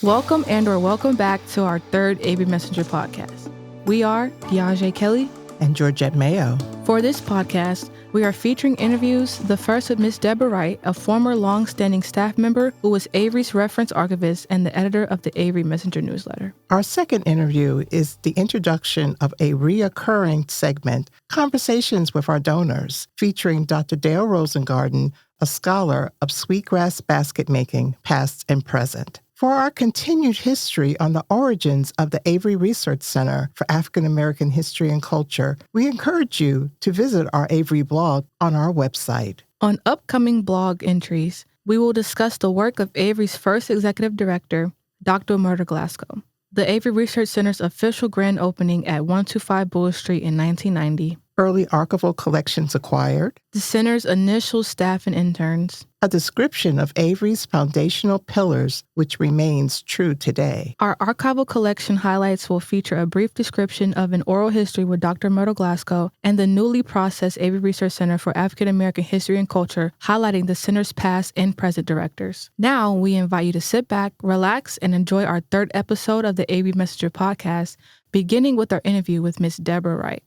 Welcome and/or welcome back to our third Avery Messenger podcast. We are Kelley and Georgette Mayo. For this podcast, we are featuring interviews, the first with Miss Deborah Wright, a former long-standing staff member who was Avery's reference archivist and the editor of the Avery Messenger newsletter. Our second interview is the introduction of a reoccurring segment, Conversations with Our Donors, featuring Dr. Dale Rosengarten, a scholar of sweetgrass basket making, past and present. For our continued history on the origins of the Avery Research Center for African American History and Culture, we encourage you to visit our Avery blog on our website. On upcoming blog entries, we will discuss the work of Avery's first executive director, Dr. Murder Glasgow, the Avery Research Center's official grand opening at 125 Bull Street in 1990, early archival collections acquired, the center's initial staff and interns, a description of Avery's foundational pillars, which remains true today. Our archival collection highlights will feature a brief description of an oral history with Dr. Murder Glasgow and the newly processed Avery Research Center for African American History and Culture, highlighting the center's past and present directors. Now, we invite you to sit back, relax, and enjoy our third episode of the Avery Messenger podcast, beginning with our interview with Miss Deborah Wright.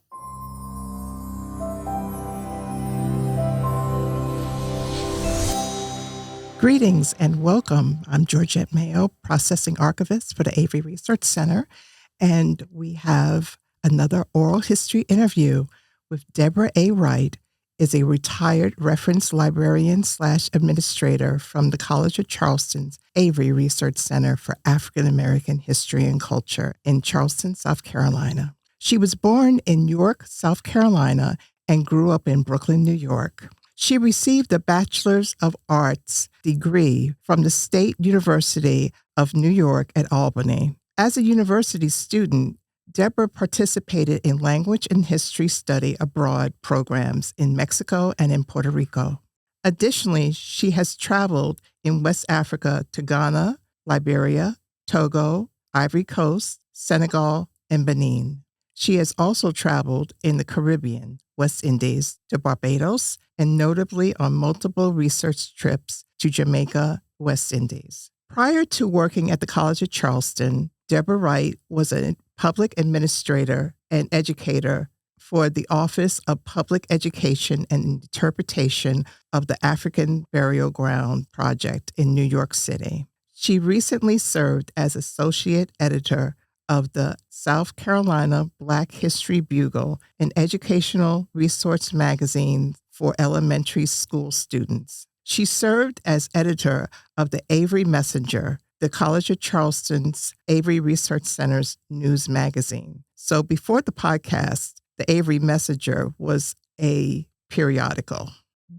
Greetings and welcome. I'm Georgette Mayo, Processing Archivist for the Avery Research Center, and we have another oral history interview with Deborah A. Wright, is a retired reference librarian/administrator from the College of Charleston's Avery Research Center for African American History and Culture in Charleston, South Carolina. She was born in York, South Carolina, and grew up in Brooklyn, New York. She received a Bachelor's of Arts degree from the State University of New York at Albany. As a university student, Deborah participated in language and history study abroad programs in Mexico and in Puerto Rico. Additionally, she has traveled in West Africa to Ghana, Liberia, Togo, Ivory Coast, Senegal, and Benin. She has also traveled in the Caribbean, West Indies, to Barbados, and notably on multiple research trips to Jamaica, West Indies. Prior to working at the College of Charleston, Deborah Wright was a public administrator and educator for the Office of Public Education and Interpretation of the African Burial Ground Project in New York City. She recently served as associate editor of the South Carolina Black History Bugle, an educational resource magazine for elementary school students. She served as editor of the Avery Messenger, the College of Charleston's Avery Research Center's news magazine. So before the podcast, the Avery Messenger was a periodical.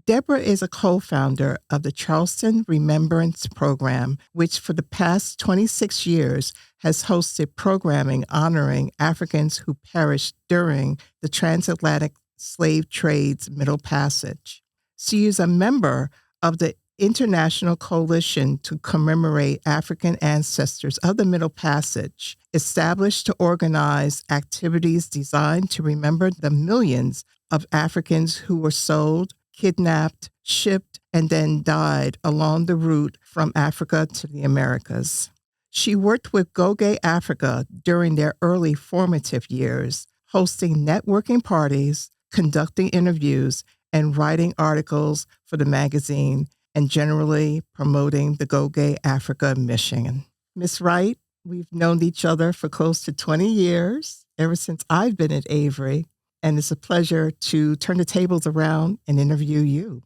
Deborah is a co-founder of the Charleston Remembrance Program, which for the past 26 years has hosted programming honoring Africans who perished during the transatlantic slave trade's Middle Passage. She is a member of the International Coalition to Commemorate African Ancestors of the Middle Passage, established to organize activities designed to remember the millions of Africans who were sold, kidnapped, shipped, and then died along the route from Africa to the Americas. She worked with Go Gay Africa during their early formative years, hosting networking parties, conducting interviews, and writing articles for the magazine, and generally promoting the Go Gay Africa mission. Ms. Wright, we've known each other for close to 20 years, ever since I've been at Avery, and it's a pleasure to turn the tables around and interview you.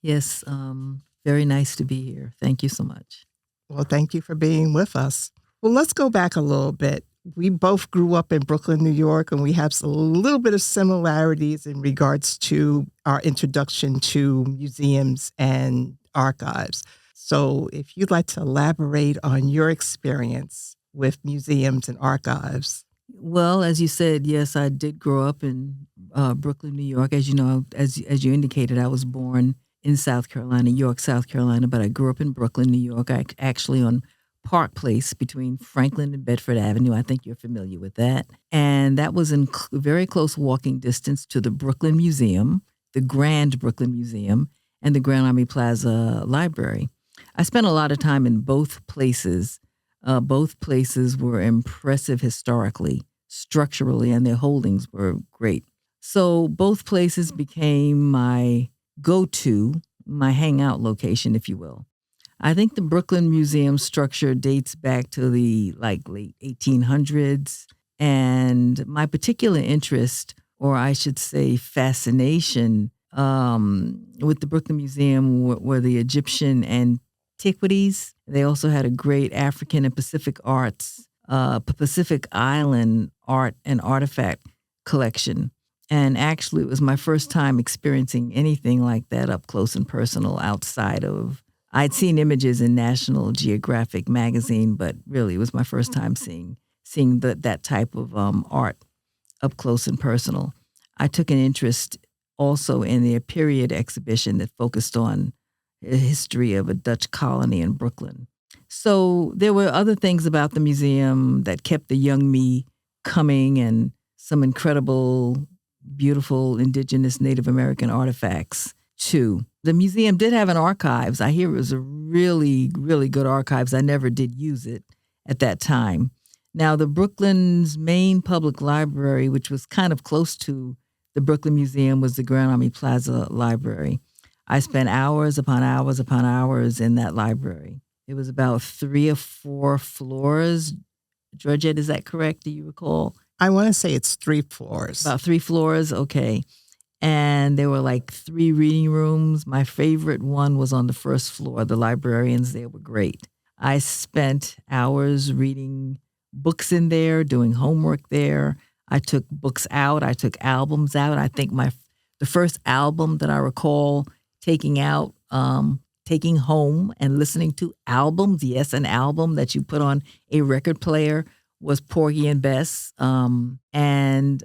Yes, very nice to be here. Thank you so much. Well, thank you for being with us. Well, let's go back a little bit. We both grew up in Brooklyn, New York, and we have a little bit of similarities in regards to our introduction to museums and archives. So if you'd like to elaborate on your experience with museums and archives. Well, as you said, yes, I did grow up in Brooklyn, New York. As you know, as you indicated, I was born in South Carolina, York, South Carolina, but I grew up in Brooklyn, New York, actually on Park Place between Franklin and Bedford Avenue. I think you're familiar with that. And that was in very close walking distance to the Brooklyn Museum, the Grand Brooklyn Museum, and the Grand Army Plaza Library. I spent a lot of time in both places Both places were impressive historically, structurally, and their holdings were great. So both places became my go-to, my hangout location, if you will. I think the Brooklyn Museum structure dates back to the late 1800s. And my particular interest, or I should say fascination, with the Brooklyn Museum were the Egyptian antiquities. They also had a great African and Pacific arts, Pacific Island art and artifact collection. And actually, it was my first time experiencing anything like that up close and personal outside of, I'd seen images in National Geographic magazine, but really it was my first time seeing that type of art up close and personal. I took an interest also in their period exhibition that focused on the history of a Dutch colony in Brooklyn. So there were other things about the museum that kept the young me coming, and some incredible, beautiful indigenous Native American artifacts too. The museum did have an archives. I hear it was a really, really good archives. I never did use it at that time. Now, the Brooklyn's main public library, which was kind of close to the Brooklyn Museum, was the Grand Army Plaza Library. I spent hours upon hours upon hours in that library. It was about 3 or 4 floors. Georgette, is that correct? Do you recall? I want to say it's 3 floors. About 3 floors, okay. And there were 3 reading rooms. My favorite one was on the first floor. The librarians there were great. I spent hours reading books in there, doing homework there. I took books out. I took albums out. I think the first album that I recall taking out, taking home and listening to albums, yes, an album that you put on a record player, was Porgy and Bess. And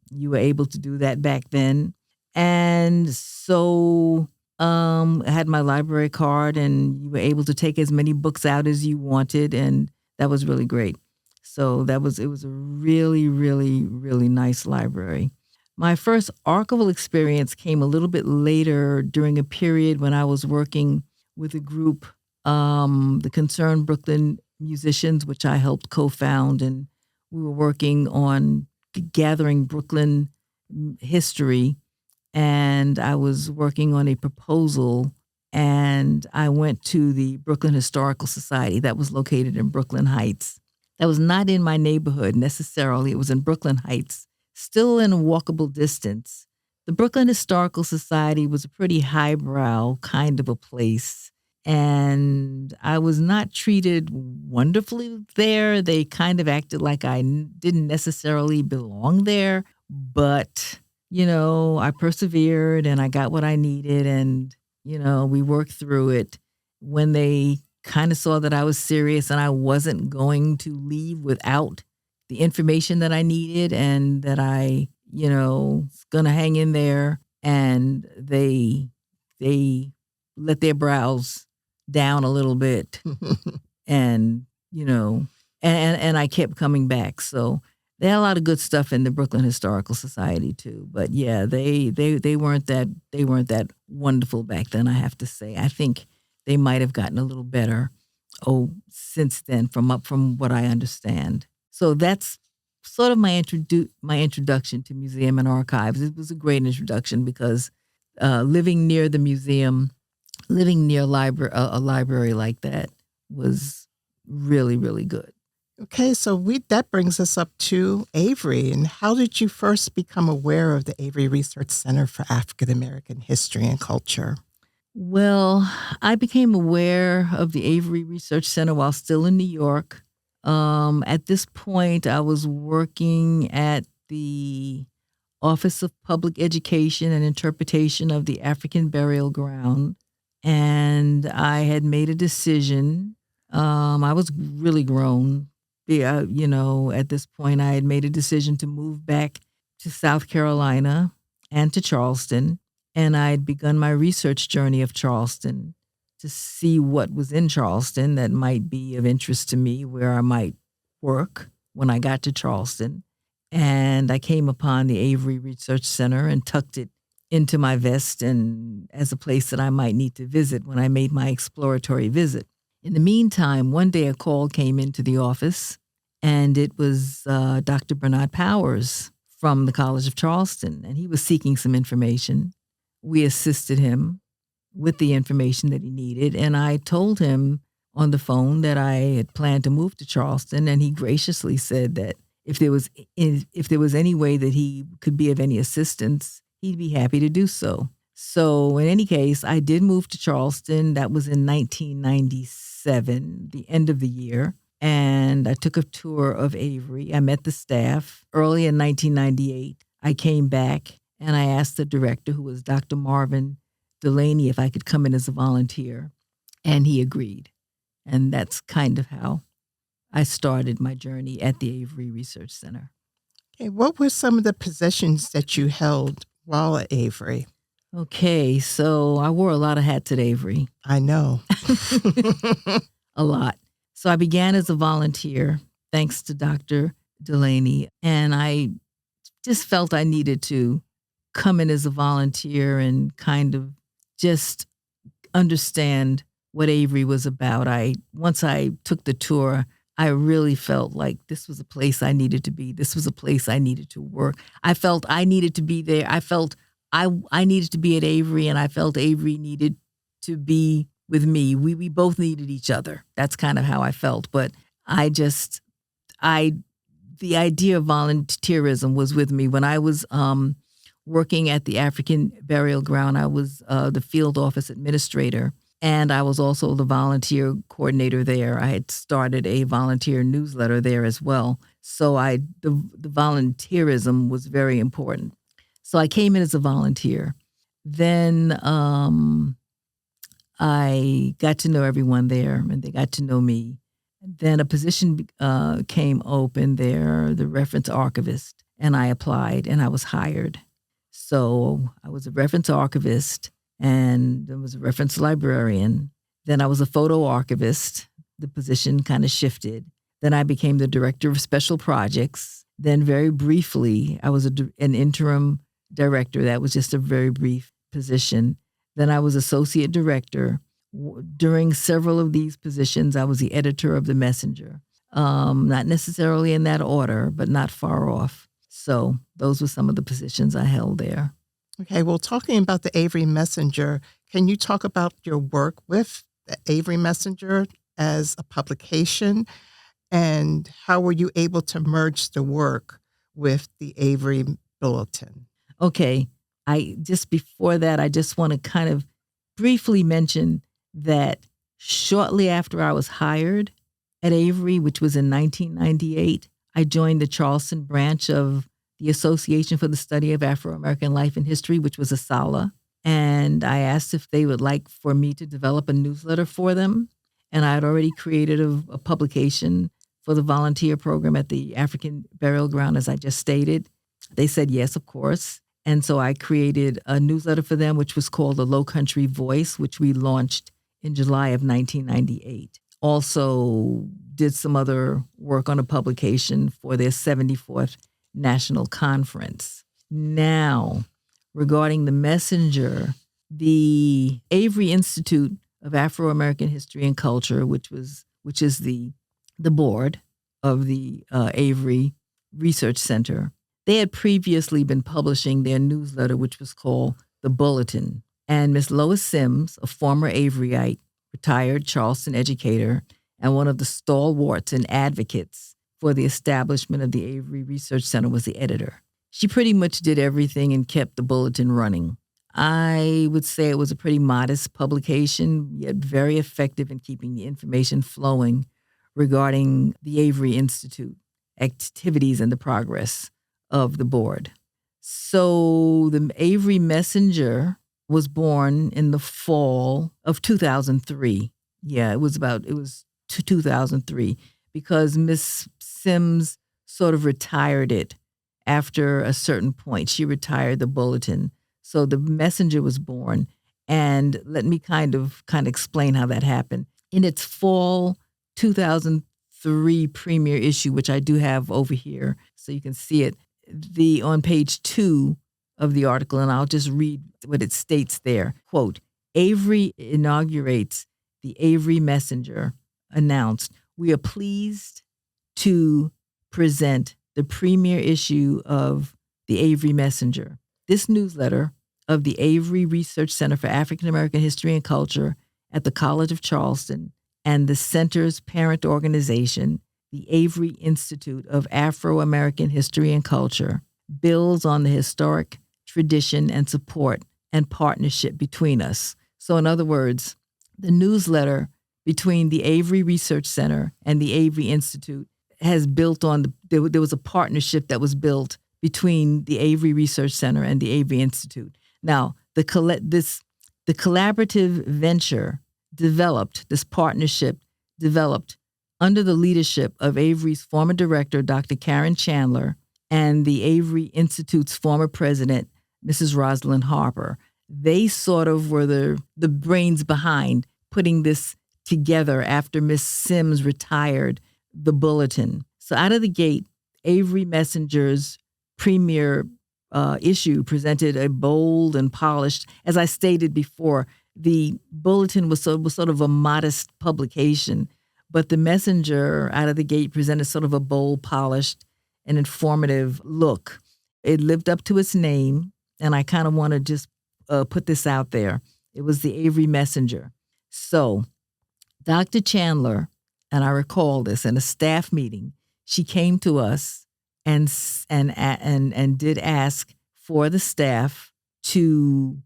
you were able to do that back then. And so I had my library card, and you were able to take as many books out as you wanted, and that was really great. So it was a really, really, really nice library. My first archival experience came a little bit later, during a period when I was working with a group, the Concerned Brooklyn Musicians, which I helped co-found, and we were working on gathering Brooklyn history. And I was working on a proposal, and I went to the Brooklyn Historical Society that was located in Brooklyn Heights. That was not in my neighborhood necessarily. It was in Brooklyn Heights, still in a walkable distance. The Brooklyn Historical Society was a pretty highbrow kind of a place, and I was not treated wonderfully there. They kind of acted like I didn't necessarily belong there, but, I persevered and I got what I needed, and, we worked through it. When they kind of saw that I was serious and I wasn't going to leave without the information that I needed, and that I, was going to hang in there, and they let their brows down a little bit and, and I kept coming back. So they had a lot of good stuff in the Brooklyn Historical Society too. But yeah, they weren't that wonderful back then, I have to say. I think they might have gotten a little better since then, from what I understand. So that's sort of my introduction to museum and archives. It was a great introduction because living near the museum, living near a library like that was really, really good. Okay, so that brings us up to Avery. And how did you first become aware of the Avery Research Center for African American History and Culture? Well, I became aware of the Avery Research Center while still in New York. At this point, I was working at the Office of Public Education and Interpretation of the African Burial Ground, and I had made a decision. I was really grown. At this point, I had made a decision to move back to South Carolina and to Charleston, and I had begun my research journey of Charleston to see what was in Charleston that might be of interest to me, where I might work when I got to Charleston. And I came upon the Avery Research Center and tucked it into my vest, and as a place that I might need to visit when I made my exploratory visit. In the meantime, one day a call came into the office, and it was Dr. Bernard Powers from the College of Charleston, and he was seeking some information. We assisted him with the information that he needed, and I told him on the phone that I had planned to move to Charleston, and he graciously said that if there was any way that he could be of any assistance, he'd be happy to do so. So in any case, I did move to Charleston. That was in 1997, the end of the year. And I took a tour of Avery. I met the staff. Early in 1998, I came back and I asked the director, who was Dr. Marvin Delaney, if I could come in as a volunteer. And he agreed. And that's kind of how I started my journey at the Avery Research Center. Okay, what were some of the positions that you held while at Avery? Okay, so I wore a lot of hats at Avery. I know. A lot. So I began as a volunteer, thanks to Dr. Delaney, and I just felt I needed to come in as a volunteer and kind of just understand what Avery was about. Once I took the tour, I really felt like this was a place I needed to be. This was a place I needed to work. I felt I needed to be there. I felt I needed to be at Avery, and I felt Avery needed to be with me. We both needed each other. That's kind of how I felt. But the idea of volunteerism was with me. When I was working at the African Burial Ground, I was the field office administrator, and I was also the volunteer coordinator there. I had started a volunteer newsletter there as well. So the volunteerism was very important. So I came in as a volunteer. Then I got to know everyone there, and they got to know me. Then a position came open there, the reference archivist, and I applied, and I was hired. So I was a reference archivist, and there was a reference librarian. Then I was a photo archivist. The position kind of shifted. Then I became the director of special projects. Then very briefly, I was an interim director. That was just a very brief position. Then I was associate director. During several of these positions, I was the editor of the Messenger. Not necessarily in that order, but not far off. So those were some of the positions I held there. Okay, well, talking about the Avery Messenger, can you talk about your work with the Avery Messenger as a publication, and how were you able to merge the work with the Avery Bulletin? Okay, before that, I just want to kind of briefly mention that shortly after I was hired at Avery, which was in 1998, I joined the Charleston branch of the Association for the Study of Afro-American Life and History, which was ASALH. And I asked if they would like for me to develop a newsletter for them. And I had already created a publication for the volunteer program at the African Burial Ground, as I just stated. They said yes, of course. And so I created a newsletter for them, which was called the Lowcountry Voice, which we launched in July of 1998. Also did some other work on a publication for their 74th National Conference. Now, regarding the Messenger, the Avery Institute of Afro-American History and Culture, which is the board of the Avery Research Center, they had previously been publishing their newsletter, which was called The Bulletin. And Miss Lois Sims, a former Averyite, retired Charleston educator, and one of the stalwarts and advocates for the establishment of the Avery Research Center, was the editor. She pretty much did everything and kept the Bulletin running. I would say it was a pretty modest publication, yet very effective in keeping the information flowing regarding the Avery Institute activities and the progress of the board. So the Avery Messenger was born in the fall of 2003. Yeah, it was 2003, because Miss Sims sort of retired it after a certain point. She retired the Bulletin. So the Messenger was born. And let me kind of explain how that happened. In its fall 2003 premiere issue, which I do have over here so you can see it, on page 2 of the article, and I'll just read what it states there. Quote, Avery inaugurates the Avery Messenger, announced, "We are pleased to present the premier issue of the Avery Messenger. This newsletter of the Avery Research Center for African American History and Culture at the College of Charleston and the center's parent organization, the Avery Institute of Afro-American History and Culture, builds on the historic tradition and support and partnership between us." So in other words, the newsletter between the Avery Research Center and the Avery Institute has built on, there was a partnership that was built between the Avery Research Center and the Avery Institute. Now, the collaborative venture this partnership developed under the leadership of Avery's former director, Dr. Karen Chandler, and the Avery Institute's former president, Mrs. Rosalind Harper. They sort of were the brains behind putting this together after Miss Sims retired the bulletin. So out of the gate, Avery Messenger's premier issue presented a bold and polished, as I stated before, the bulletin was sort of a modest publication, but the Messenger out of the gate presented sort of a bold, polished, and informative look. It lived up to its name, and I kind of want to just put this out there. It was the Avery Messenger. So Dr. Chandler, and I recall this in a staff meeting, she came to us and did ask for the staff to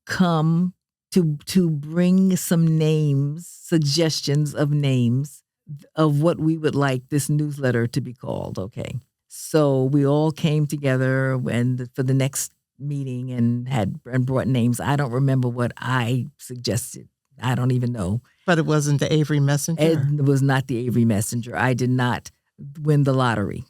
come to bring some names, suggestions of names of what we would like this newsletter to be called. Okay. So we all came together for the next meeting and brought names. I don't remember what I suggested. I don't even know. But it wasn't the Avery Messenger? It was not the Avery Messenger. I did not win the lottery.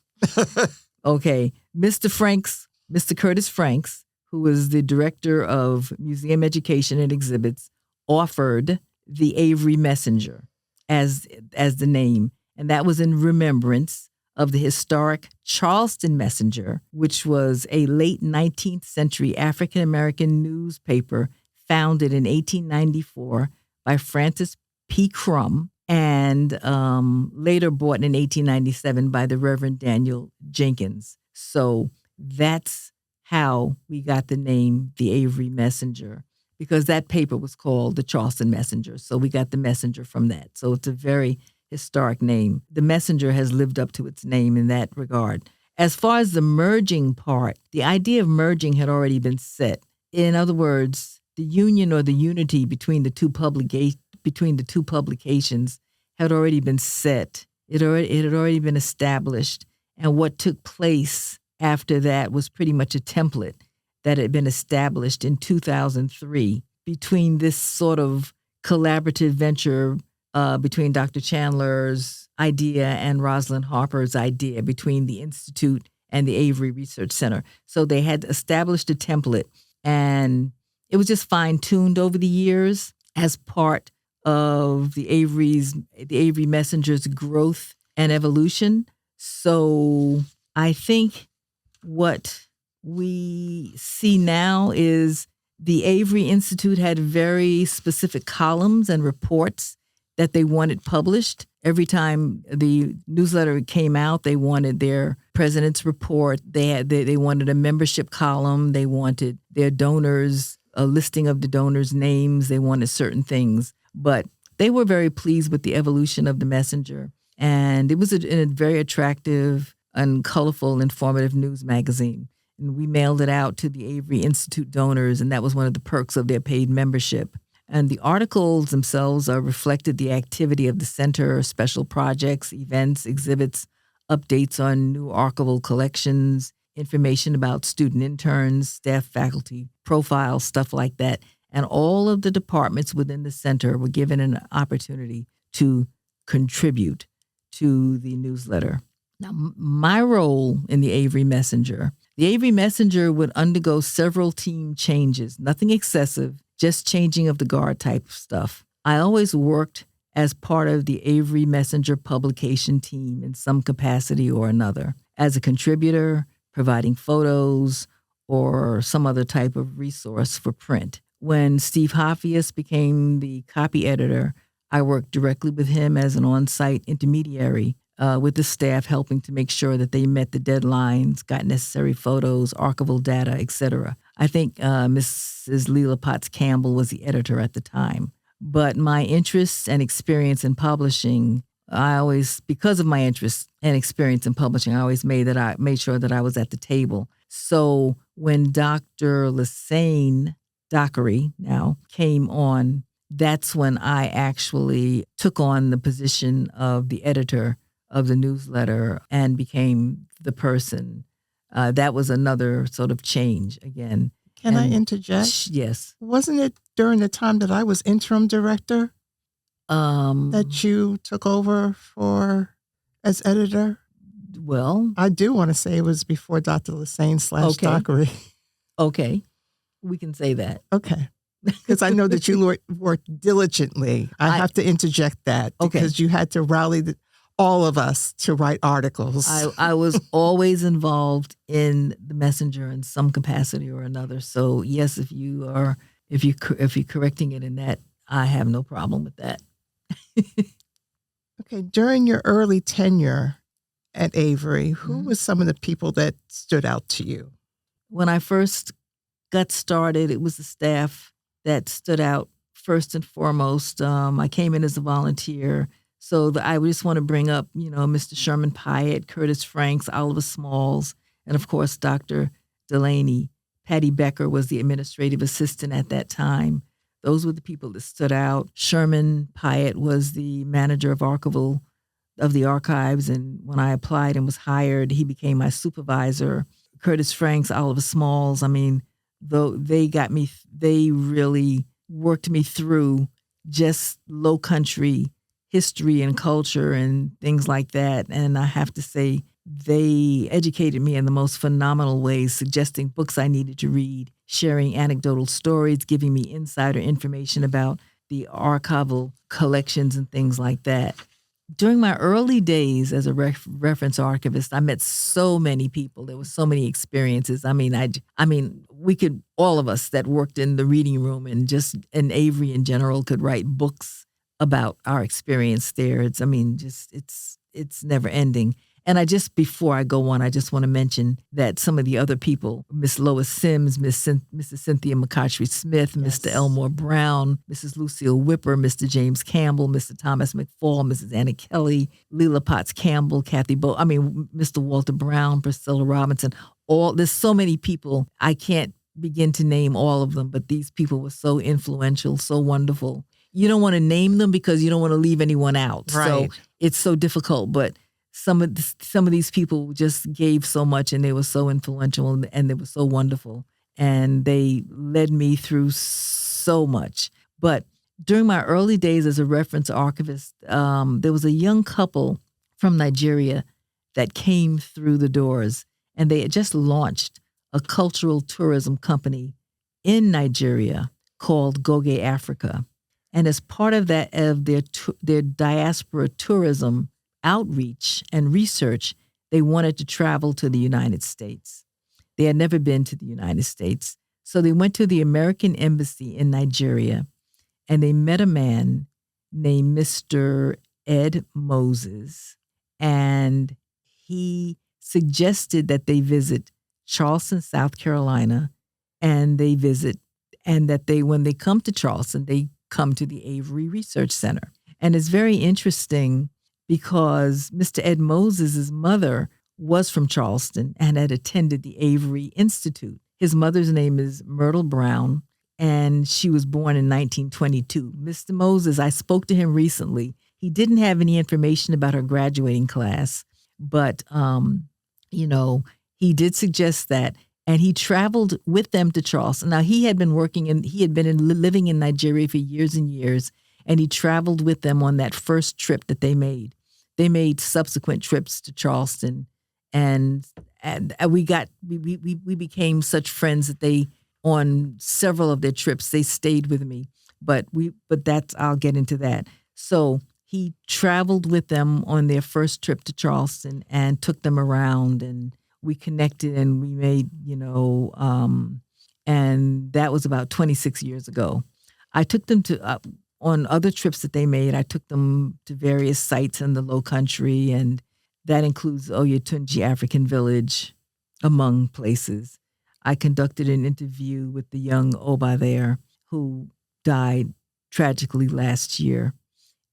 Okay. Mr. Curtis Franks, who was the director of museum education and exhibits, offered the Avery Messenger as the name. And that was in remembrance of the historic Charleston Messenger, which was a late 19th century African-American newspaper founded in 1894 by Francis P. Crum and later bought in 1897 by the Reverend Daniel Jenkins. So that's how we got the name the Avery Messenger, because that paper was called the Charleston Messenger. So we got the Messenger from that. So it's a very historic name. The Messenger has lived up to its name in that regard. As far as the merging part, the idea of merging had already been set. In other words, the union or the unity between the two publications had already been set. It had already been established. And what took place after that was pretty much a template that had been established in 2003 between this sort of collaborative venture between Dr. Chandler's idea and Rosalind Harper's idea, between the Institute and the Avery Research Center. So they had established a template, and it was just fine-tuned over the years as part of the Avery Messenger's growth and evolution. So I think what we see now is the Avery Institute had very specific columns and reports that they wanted published. Every time the newsletter came out, they wanted their president's report. They wanted a membership column. They wanted their donors, a listing of the donors' names. They wanted certain things. But they were very pleased with the evolution of the Messenger. And it was a very attractive and colorful, informative news magazine. And we mailed it out to the Avery Institute donors, and that was one of the perks of their paid membership. And the articles themselves reflected the activity of the center, special projects, events, exhibits, updates on new archival collections, information about student interns, staff, faculty, profiles, stuff like that. And all of the departments within the center were given an opportunity to contribute to the newsletter. Now, my role in the Avery Messenger would undergo several team changes, nothing excessive, just changing of the guard type of stuff. I always worked as part of the Avery Messenger publication team in some capacity or another, as a contributor, providing photos, or some other type of resource for print. When Steve Hoffius became the copy editor, I worked directly with him as an on-site intermediary with the staff, helping to make sure that they met the deadlines, got necessary photos, archival data, etc. I think Mrs. Leela Potts Campbell was the editor at the time. But my interests and experience in publishing, because of my interest and experience in publishing, I always made sure that I was at the table. So when Dr. Lassane Dockery now came on, that's when I actually took on the position of the editor of the newsletter and became the person. That was another sort of change again. Can I interject? Yes. Wasn't it during the time that I was interim director that you took over as editor? Well, I do want to say it was before Dr. Lassane / Dockery. Okay. We can say that. Okay. Because I know that you worked diligently. I have to interject that because you had to rally all of us to write articles. I was always involved in the Messenger in some capacity or another. So yes, if you're correcting it in that, I have no problem with that. Okay. During your early tenure at Avery, who was some of the people that stood out to you? When I first got started, it was the staff that stood out first and foremost. I came in as a volunteer. So I just want to bring up, Mr. Sherman Pyatt, Curtis Franks, Oliver Smalls, and of course, Dr. Delaney. Patty Becker was the administrative assistant at that time. Those were the people that stood out. Sherman Pyatt was the manager of Archival of the archives. And when I applied and was hired, he became my supervisor. Curtis Franks, Oliver Smalls, they really worked me through just Lowcountry history and culture and things like that. And I have to say, they educated me in the most phenomenal ways, suggesting books I needed to read, sharing anecdotal stories, giving me insider information about the archival collections and things like that. During my early days as a reference archivist, I met so many people. There were so many experiences. All of us that worked in the reading room and just in Avery in general could write books about our experience there. It's never ending. And before I go on, I just want to mention that some of the other people, Miss Lois Sims, Mrs. Cynthia McCartry Smith, yes. Mr. Elmore Brown, Mrs. Lucille Whipper, Mr. James Campbell, Mr. Thomas McFall, Mrs. Anna Kelley, Leela Potts Campbell, Mr. Walter Brown, Priscilla Robinson. There's so many people. I can't begin to name all of them, but these people were so influential, so wonderful. You don't want to name them because you don't want to leave anyone out. Right. So it's so difficult, but some of these people just gave so much, and they were so influential, and they were so wonderful, and they led me through so much. But during my early days as a reference archivist, there was a young couple from Nigeria that came through the doors, and they had just launched a cultural tourism company in Nigeria called Goge Africa. And as part of that, of their diaspora tourism outreach and research, they wanted to travel to the United States. They had never been to the United States. So they went to the American Embassy in Nigeria, and they met a man named Mr. Ed Moses, and he suggested that they visit Charleston, South Carolina, and that when they come to Charleston, they come to the Avery Research Center. And it's very interesting because Mr. Ed Moses' mother was from Charleston and had attended the Avery Institute. His mother's name is Myrtle Brown, and she was born in 1922. Mr. Moses, I spoke to him recently. He didn't have any information about her graduating class, but, he did suggest that. And he traveled with them to Charleston. Now, he had been living in Nigeria for years and years, and he traveled with them on that first trip that they made. They made subsequent trips to Charleston, and we became such friends that on several of their trips, they stayed with me. But I'll get into that. So he traveled with them on their first trip to Charleston and took them around, and we connected, and we made, and that was about 26 years ago. I took them on other trips that they made, I took them to various sites in the Lowcountry, and that includes Oyotunji African Village, among places. I conducted an interview with the young Oba there who died tragically last year,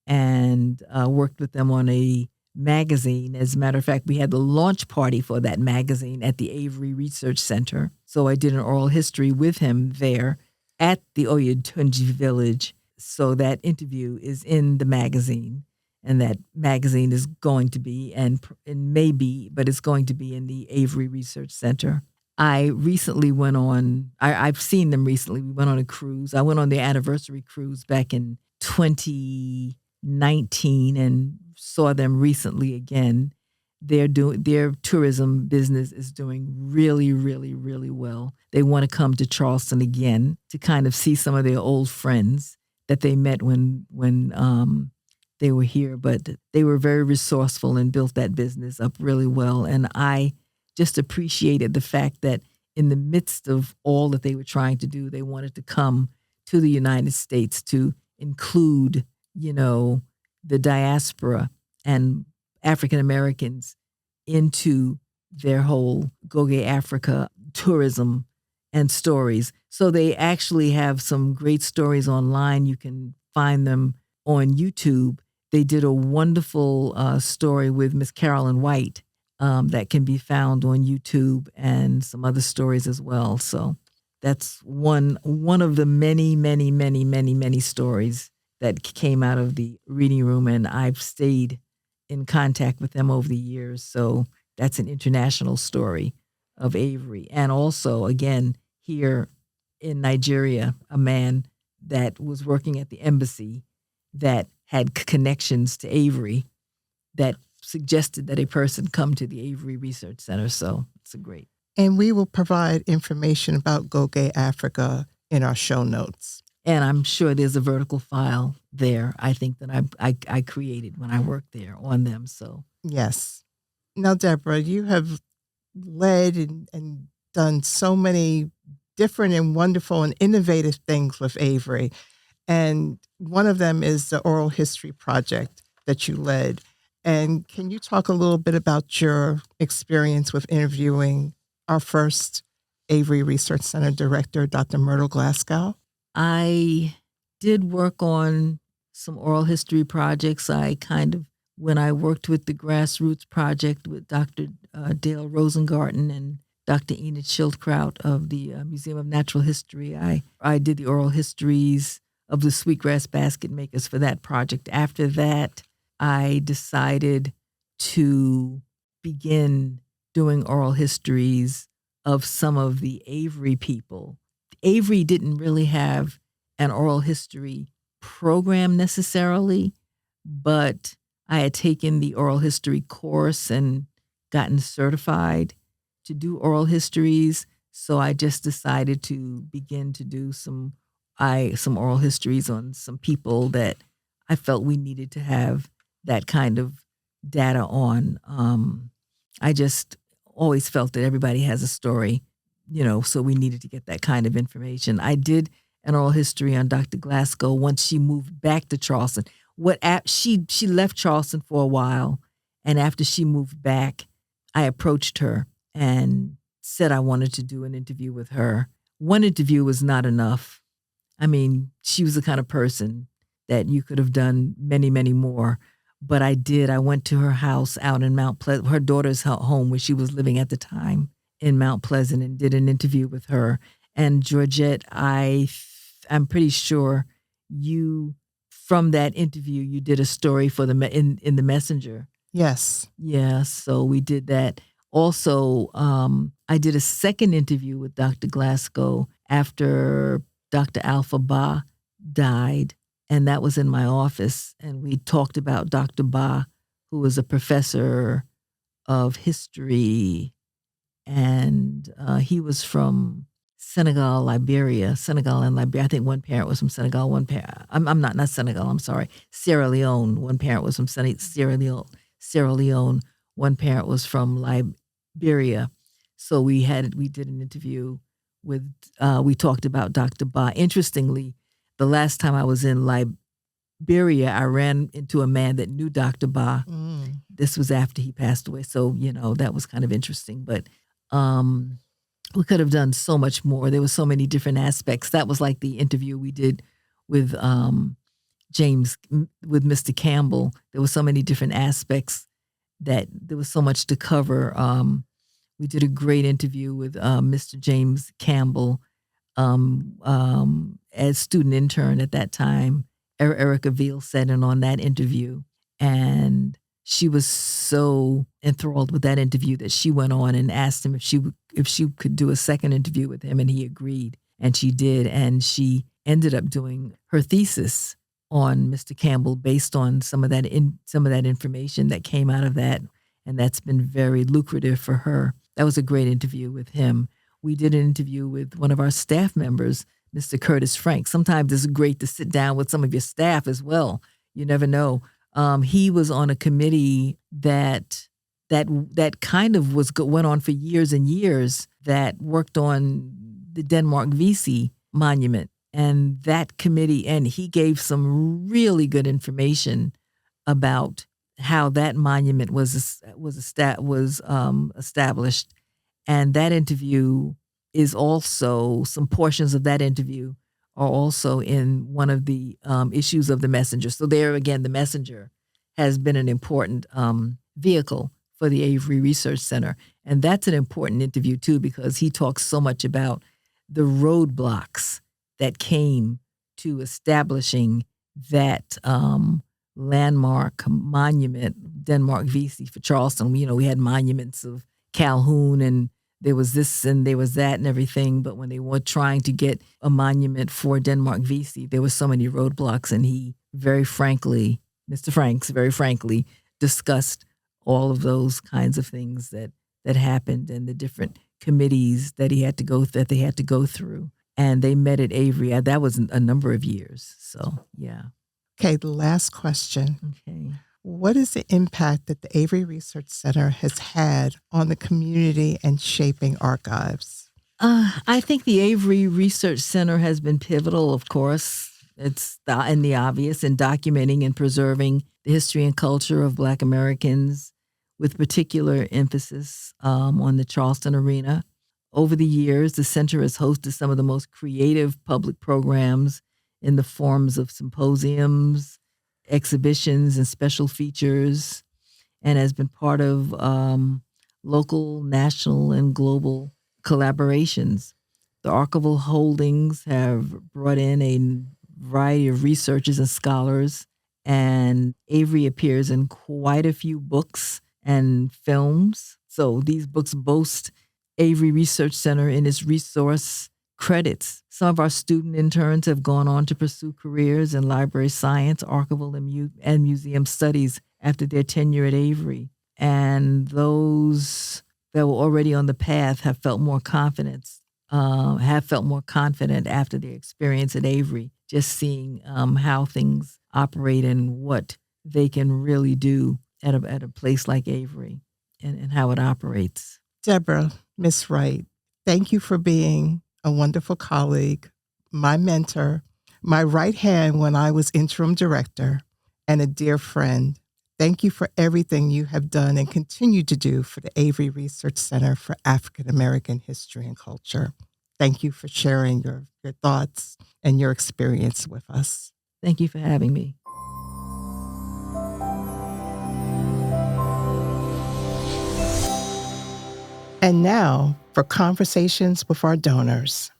and worked with them on a magazine. As a matter of fact, we had the launch party for that magazine at the Avery Research Center. So I did an oral history with him there at the Oyotunji Village. So that interview is in the magazine, and that magazine is going to be, and maybe, but it's going to be in the Avery Research Center. I recently went on, I've seen them recently. We went on a cruise. I went on the anniversary cruise back in 2019 and saw them recently again. Their tourism business is doing really, really, really well. They want to come to Charleston again to kind of see some of their old friends that they met when they were here. But they were very resourceful and built that business up really well. And I just appreciated the fact that in the midst of all that they were trying to do, they wanted to come to the United States to include, the diaspora and African Americans into their whole Goge Africa tourism and stories. So they actually have some great stories online. You can find them on YouTube. They did a wonderful story with Miss Carolyn White that can be found on YouTube, and some other stories as well. So that's one of the many, many, many, many, many stories that came out of the reading room, and I've stayed in contact with them over the years. So that's an international story of Avery. And also, again, here in Nigeria, a man that was working at the embassy that had connections to Avery that suggested that a person come to the Avery Research Center. So it's a great. And we will provide information about Goge Africa in our show notes. And I'm sure there's a vertical file there, I think, that I created when I worked there on them. So yes. Now, Deborah, you have led and done so many different and wonderful and innovative things with Avery. And one of them is the oral history project that you led. And can you talk a little bit about your experience with interviewing our first Avery Research Center director, Dr. Myrtle Glasgow? I did work on some oral history projects. When I worked with the Grassroots project with Dr. Dale Rosengarten and Dr. Enid Schildkraut of the Museum of Natural History, I did the oral histories of the Sweetgrass basket makers for that project. After that, I decided to begin doing oral histories of some of the Avery people. Avery didn't really have an oral history program necessarily, but I had taken the oral history course and gotten certified to do oral histories. So I just decided to begin to do some oral histories on some people that I felt we needed to have that kind of data on. I just always felt that everybody has a story, so we needed to get that kind of information. I did an oral history on Dr. Glasgow once she moved back to Charleston. She left Charleston for a while, and after she moved back, I approached her and said I wanted to do an interview with her. One interview was not enough. I mean, she was the kind of person that you could have done many, many more. But I did. I went to her house out in Mount Pleasant, her daughter's home where she was living at the time in Mount Pleasant, and did an interview with her. And Georgette, I'm pretty sure from that interview, you did a story for in the Messenger. Yes. Yeah, so we did that. Also, I did a second interview with Dr. Glasgow after Dr. Alpha Ba died. And that was in my office. And we talked about Dr. Ba, who was a professor of history. And he was from Senegal and Liberia. I think one parent was from Senegal, one parent, I'm not Senegal, I'm sorry. Sierra Leone. One parent was from Sierra Leone. One parent was from Liberia. So we did an interview we talked about Dr. Ba. Interestingly, the last time I was in Beria, I ran into a man that knew Dr. Ba. This was after he passed away. So, that was kind of interesting. But we could have done so much more. There were so many different aspects. That was like the interview we did with James, with Mr. Campbell. There were so many different aspects that there was so much to cover. We did a great interview with Mr. James Campbell as student intern at that time. Erica Veal sat in on that interview, and she was so enthralled with that interview that she went on and asked him if she could do a second interview with him, and he agreed, and she did, and she ended up doing her thesis on Mr. Campbell based on some of that information that came out of that, and that's been very lucrative for her. That was a great interview with him. We did an interview with one of our staff members, Mr. Curtis Frank. Sometimes it's great to sit down with some of your staff as well. You never know. He was on a committee that kind of went on for years and years, that worked on the Denmark Vesey monument, and that committee, and he gave some really good information about how that monument was established. And that interview is also, some portions of that interview are also in one of the issues of The Messenger. So there again, The Messenger has been an important vehicle for the Avery Research Center. And that's an important interview too, because he talks so much about the roadblocks that came to establishing that landmark monument, Denmark Vesey, for Charleston. We had monuments of Calhoun, and there was this and there was that and everything. But when they were trying to get a monument for Denmark Vesey, there were so many roadblocks. And he Mr. Franks very frankly discussed all of those kinds of things that happened, and the different committees that they had to go through. And they met at Avery. That was a number of years. So, yeah. Okay, the last question. Okay. What is the impact that the Avery Research Center has had on the community and shaping archives? I think the Avery Research Center has been pivotal, of course. It's the obvious in documenting and preserving the history and culture of Black Americans, with particular emphasis on the Charleston arena. Over the years, the center has hosted some of the most creative public programs in the forms of symposiums, exhibitions, and special features, and has been part of local, national, and global collaborations. The archival holdings have brought in a variety of researchers and scholars, and Avery appears in quite a few books and films. So these books boast Avery Research Center in its resource credits. Some of our student interns have gone on to pursue careers in library science, archival, and museum studies after their tenure at Avery. And those that were already on the path have felt more confident after their experience at Avery, just seeing how things operate and what they can really do at a place like Avery and how it operates. Deborah, Miss Wright, thank you for being a wonderful colleague, my mentor, my right hand when I was interim director, and a dear friend. Thank you for everything you have done and continue to do for the Avery Research Center for African American History and Culture. Thank you for sharing your thoughts and your experience with us. Thank you for having me. And now for conversations with our donors.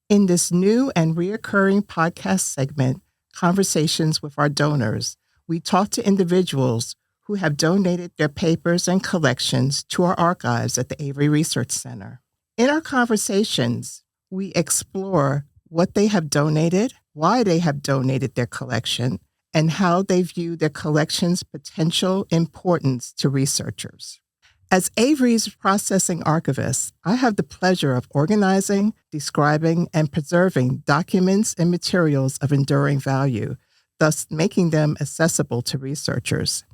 In this new and reoccurring podcast segment, Conversations with Our Donors, we talk to individuals who have donated their papers and collections to our archives at the Avery Research Center. In our conversations, we explore what they have donated, why they have donated their collection, and how they view their collection's potential importance to researchers. As Avery's processing archivist, I have the pleasure of organizing, describing, and preserving documents and materials of enduring value, thus making them accessible to researchers.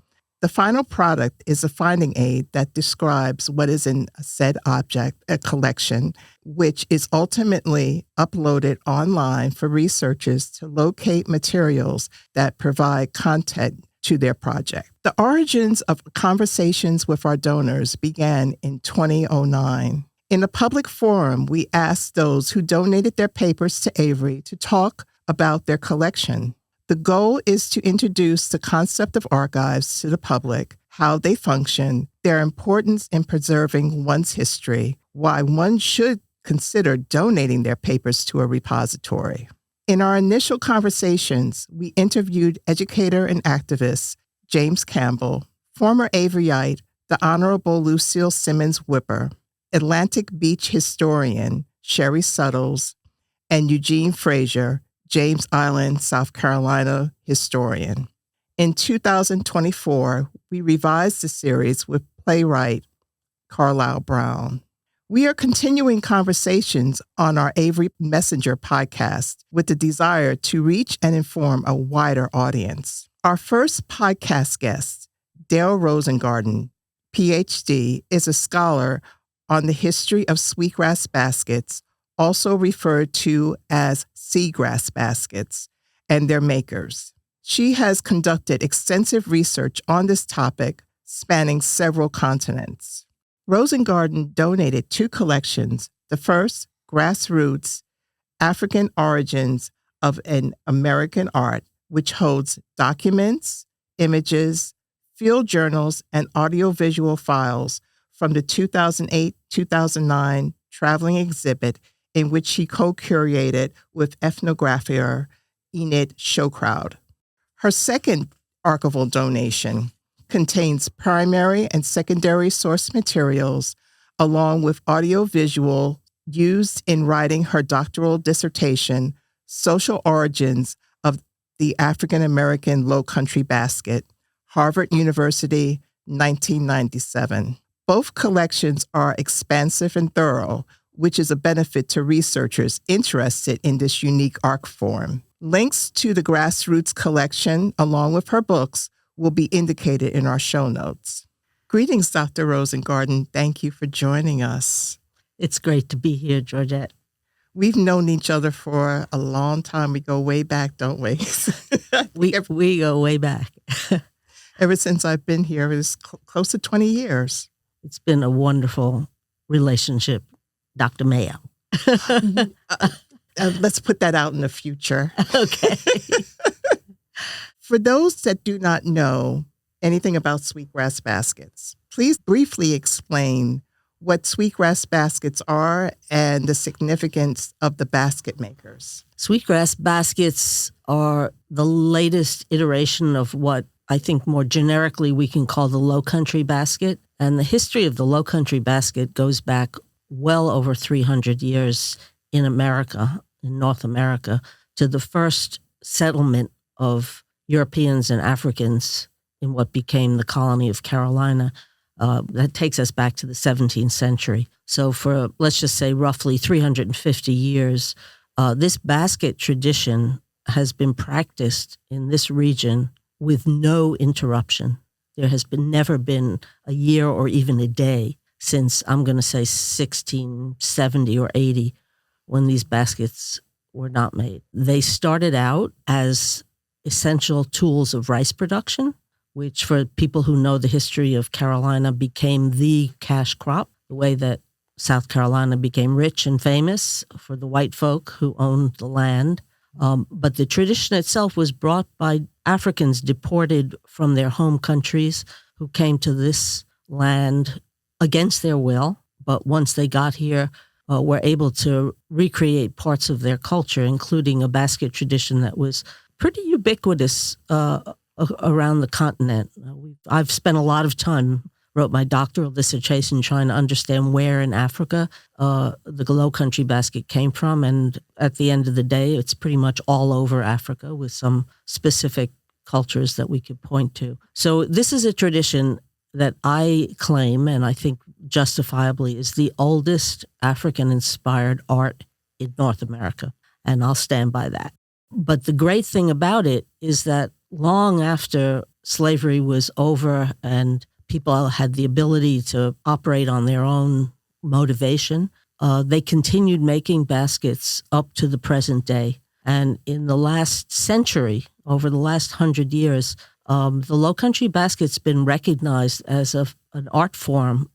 The final product is a finding aid that describes what is in a said object, a collection, which is ultimately uploaded online for researchers to locate materials that provide content to their project. The origins of conversations with our donors began in 2009. In a public forum, we asked those who donated their papers to Avery to talk about their collection. The goal is to introduce the concept of archives to the public, how they function, their importance in preserving one's history, why one should consider donating their papers to a repository. In our initial conversations, we interviewed educator and activist James Campbell, former Averyite, the Honorable Lucille Simmons Whipper, Atlantic Beach historian Sherry Suttles, and Eugene Frazier, James Island, South Carolina historian. In 2024, we revised the series with playwright Carlisle Brown. We are continuing conversations on our Avery Messenger podcast with the desire to reach and inform a wider audience. Our first podcast guest, Dale Rosengarten, Ph.D., is a scholar on the history of sweetgrass baskets, also referred to as seagrass baskets, and their makers. She has conducted extensive research on this topic, spanning several continents. Rosengarten donated 2 collections. The first, Grassroots, African Origins of an American Art, which holds documents, images, field journals, and audiovisual files from the 2008-2009 traveling exhibit in which she co-curated with ethnographer Enid Showcrowd. Her second archival donation contains primary and secondary source materials along with audiovisual used in writing her doctoral dissertation, Social Origins of the African American Lowcountry Basket, Harvard University, 1997. Both collections are expansive and thorough, which is a benefit to researchers interested in this unique art form. Links to the Grassroots collection, along with her books, will be indicated in our show notes. Greetings, Dr. Rosengarten. Thank you for joining us. It's great to be here, Georgette. We've known each other for a long time. We go way back, don't we? We go way back. Ever since I've been here, it's close to 20 years. It's been a wonderful relationship, Dr. Mayo. Let's put that out in the future. Okay. For those that do not know anything about sweetgrass baskets, please briefly explain what sweetgrass baskets are and the significance of the basket makers. Sweetgrass baskets are the latest iteration of what I think more generically we can call the Lowcountry basket. And the history of the Lowcountry basket goes back well over 300 years in America, in North America, to the first settlement of Europeans and Africans in what became the colony of Carolina. That takes us back to the 17th century. So for, let's just say, roughly 350 years, this basket tradition has been practiced in this region with no interruption. There has never been a year or even a day since, I'm going to say, 1670 or 80, when these baskets were not made. They started out as essential tools of rice production, which for people who know the history of Carolina became the cash crop, the way that South Carolina became rich and famous for the white folk who owned the land. But the tradition itself was brought by Africans deported from their home countries who came to this land against their will, but once they got here, were able to recreate parts of their culture, including a basket tradition that was pretty ubiquitous around the continent. I've spent a lot of time, wrote my doctoral dissertation trying to understand where in Africa the Lowcountry basket came from. And at the end of the day, it's pretty much all over Africa with some specific cultures that we could point to. So this is a tradition that I claim, and I think justifiably, is the oldest African-inspired art in North America. And I'll stand by that. But the great thing about it is that long after slavery was over and people had the ability to operate on their own motivation, they continued making baskets up to the present day. And in the last century, over the last 100 years, the Lowcountry basket's been recognized as an art form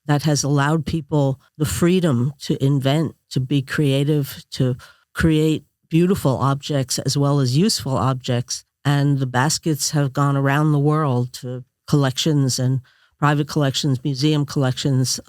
that has allowed people the freedom to invent, to be creative, to create beautiful objects as well as useful objects. And the baskets have gone around the world to collections and private collections, museum collections,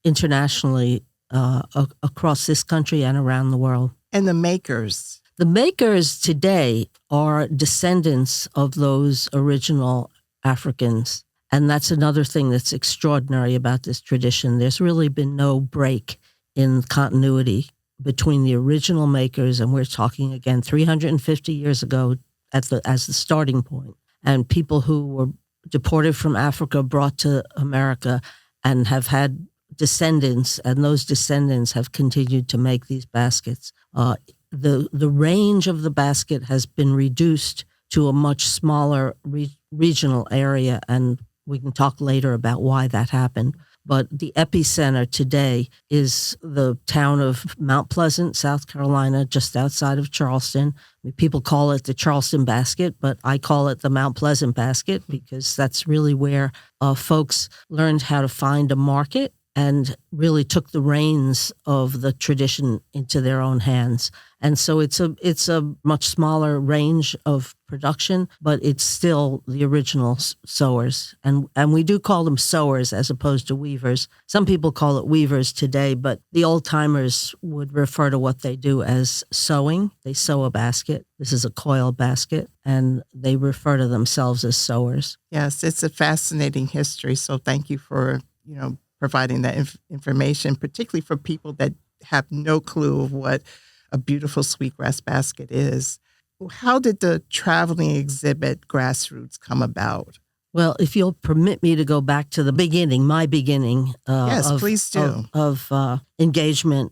internationally across this country and around the world. And the makers? The makers today are descendants of those original Africans. And that's another thing that's extraordinary about this tradition. There's really been no break in continuity between the original makers, and we're talking again 350 years ago as the starting point, and people who were deported from Africa, brought to America, and have had descendants, and those descendants have continued to make these baskets. The range of the basket has been reduced to a much smaller regional area, and we can talk later about why that happened. But the epicenter today is the town of Mount Pleasant, South Carolina, just outside of Charleston. People call it the Charleston basket, but I call it the Mount Pleasant basket because that's really where folks learned how to find a market and really took the reins of the tradition into their own hands. And so it's a much smaller range of production, but it's still the original sewers. And we do call them sewers as opposed to weavers. Some people call it weavers today, but the old-timers would refer to what they do as sewing. They sew a basket. This is a coil basket, and they refer to themselves as sewers. Yes, it's a fascinating history. So thank you for, providing that information, particularly for people that have no clue of what a beautiful Sweetgrass basket is. How did the traveling exhibit Grassroots come about? Well, if you'll permit me to go back to the beginning, my beginning yes, please do. Of engagement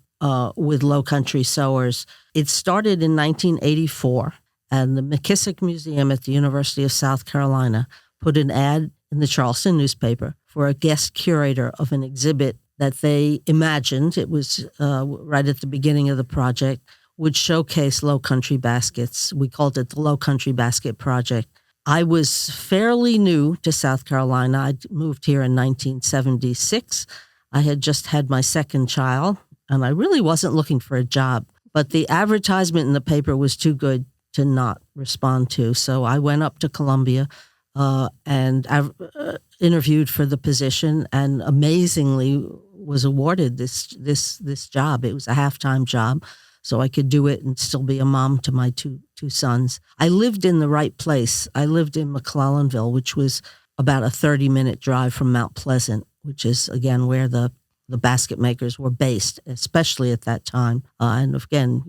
with Lowcountry sewers. It started in 1984, and the McKissick Museum at the University of South Carolina put an ad in the Charleston newspaper for a guest curator of an exhibit that they imagined, it was right at the beginning of the project, would showcase Lowcountry baskets. We called it the Lowcountry Basket Project. I was fairly new to South Carolina. I moved here in 1976. I had just had my second child, and I really wasn't looking for a job. But the advertisement in the paper was too good to not respond to. So I went up to Columbia and interviewed for the position, and amazingly was awarded this job. It was a half-time job, so I could do it and still be a mom to my two sons. I lived in the right place. I lived in McClellanville, which was about a 30-minute drive from Mount Pleasant, which is, again, where the basket makers were based, especially at that time. And again,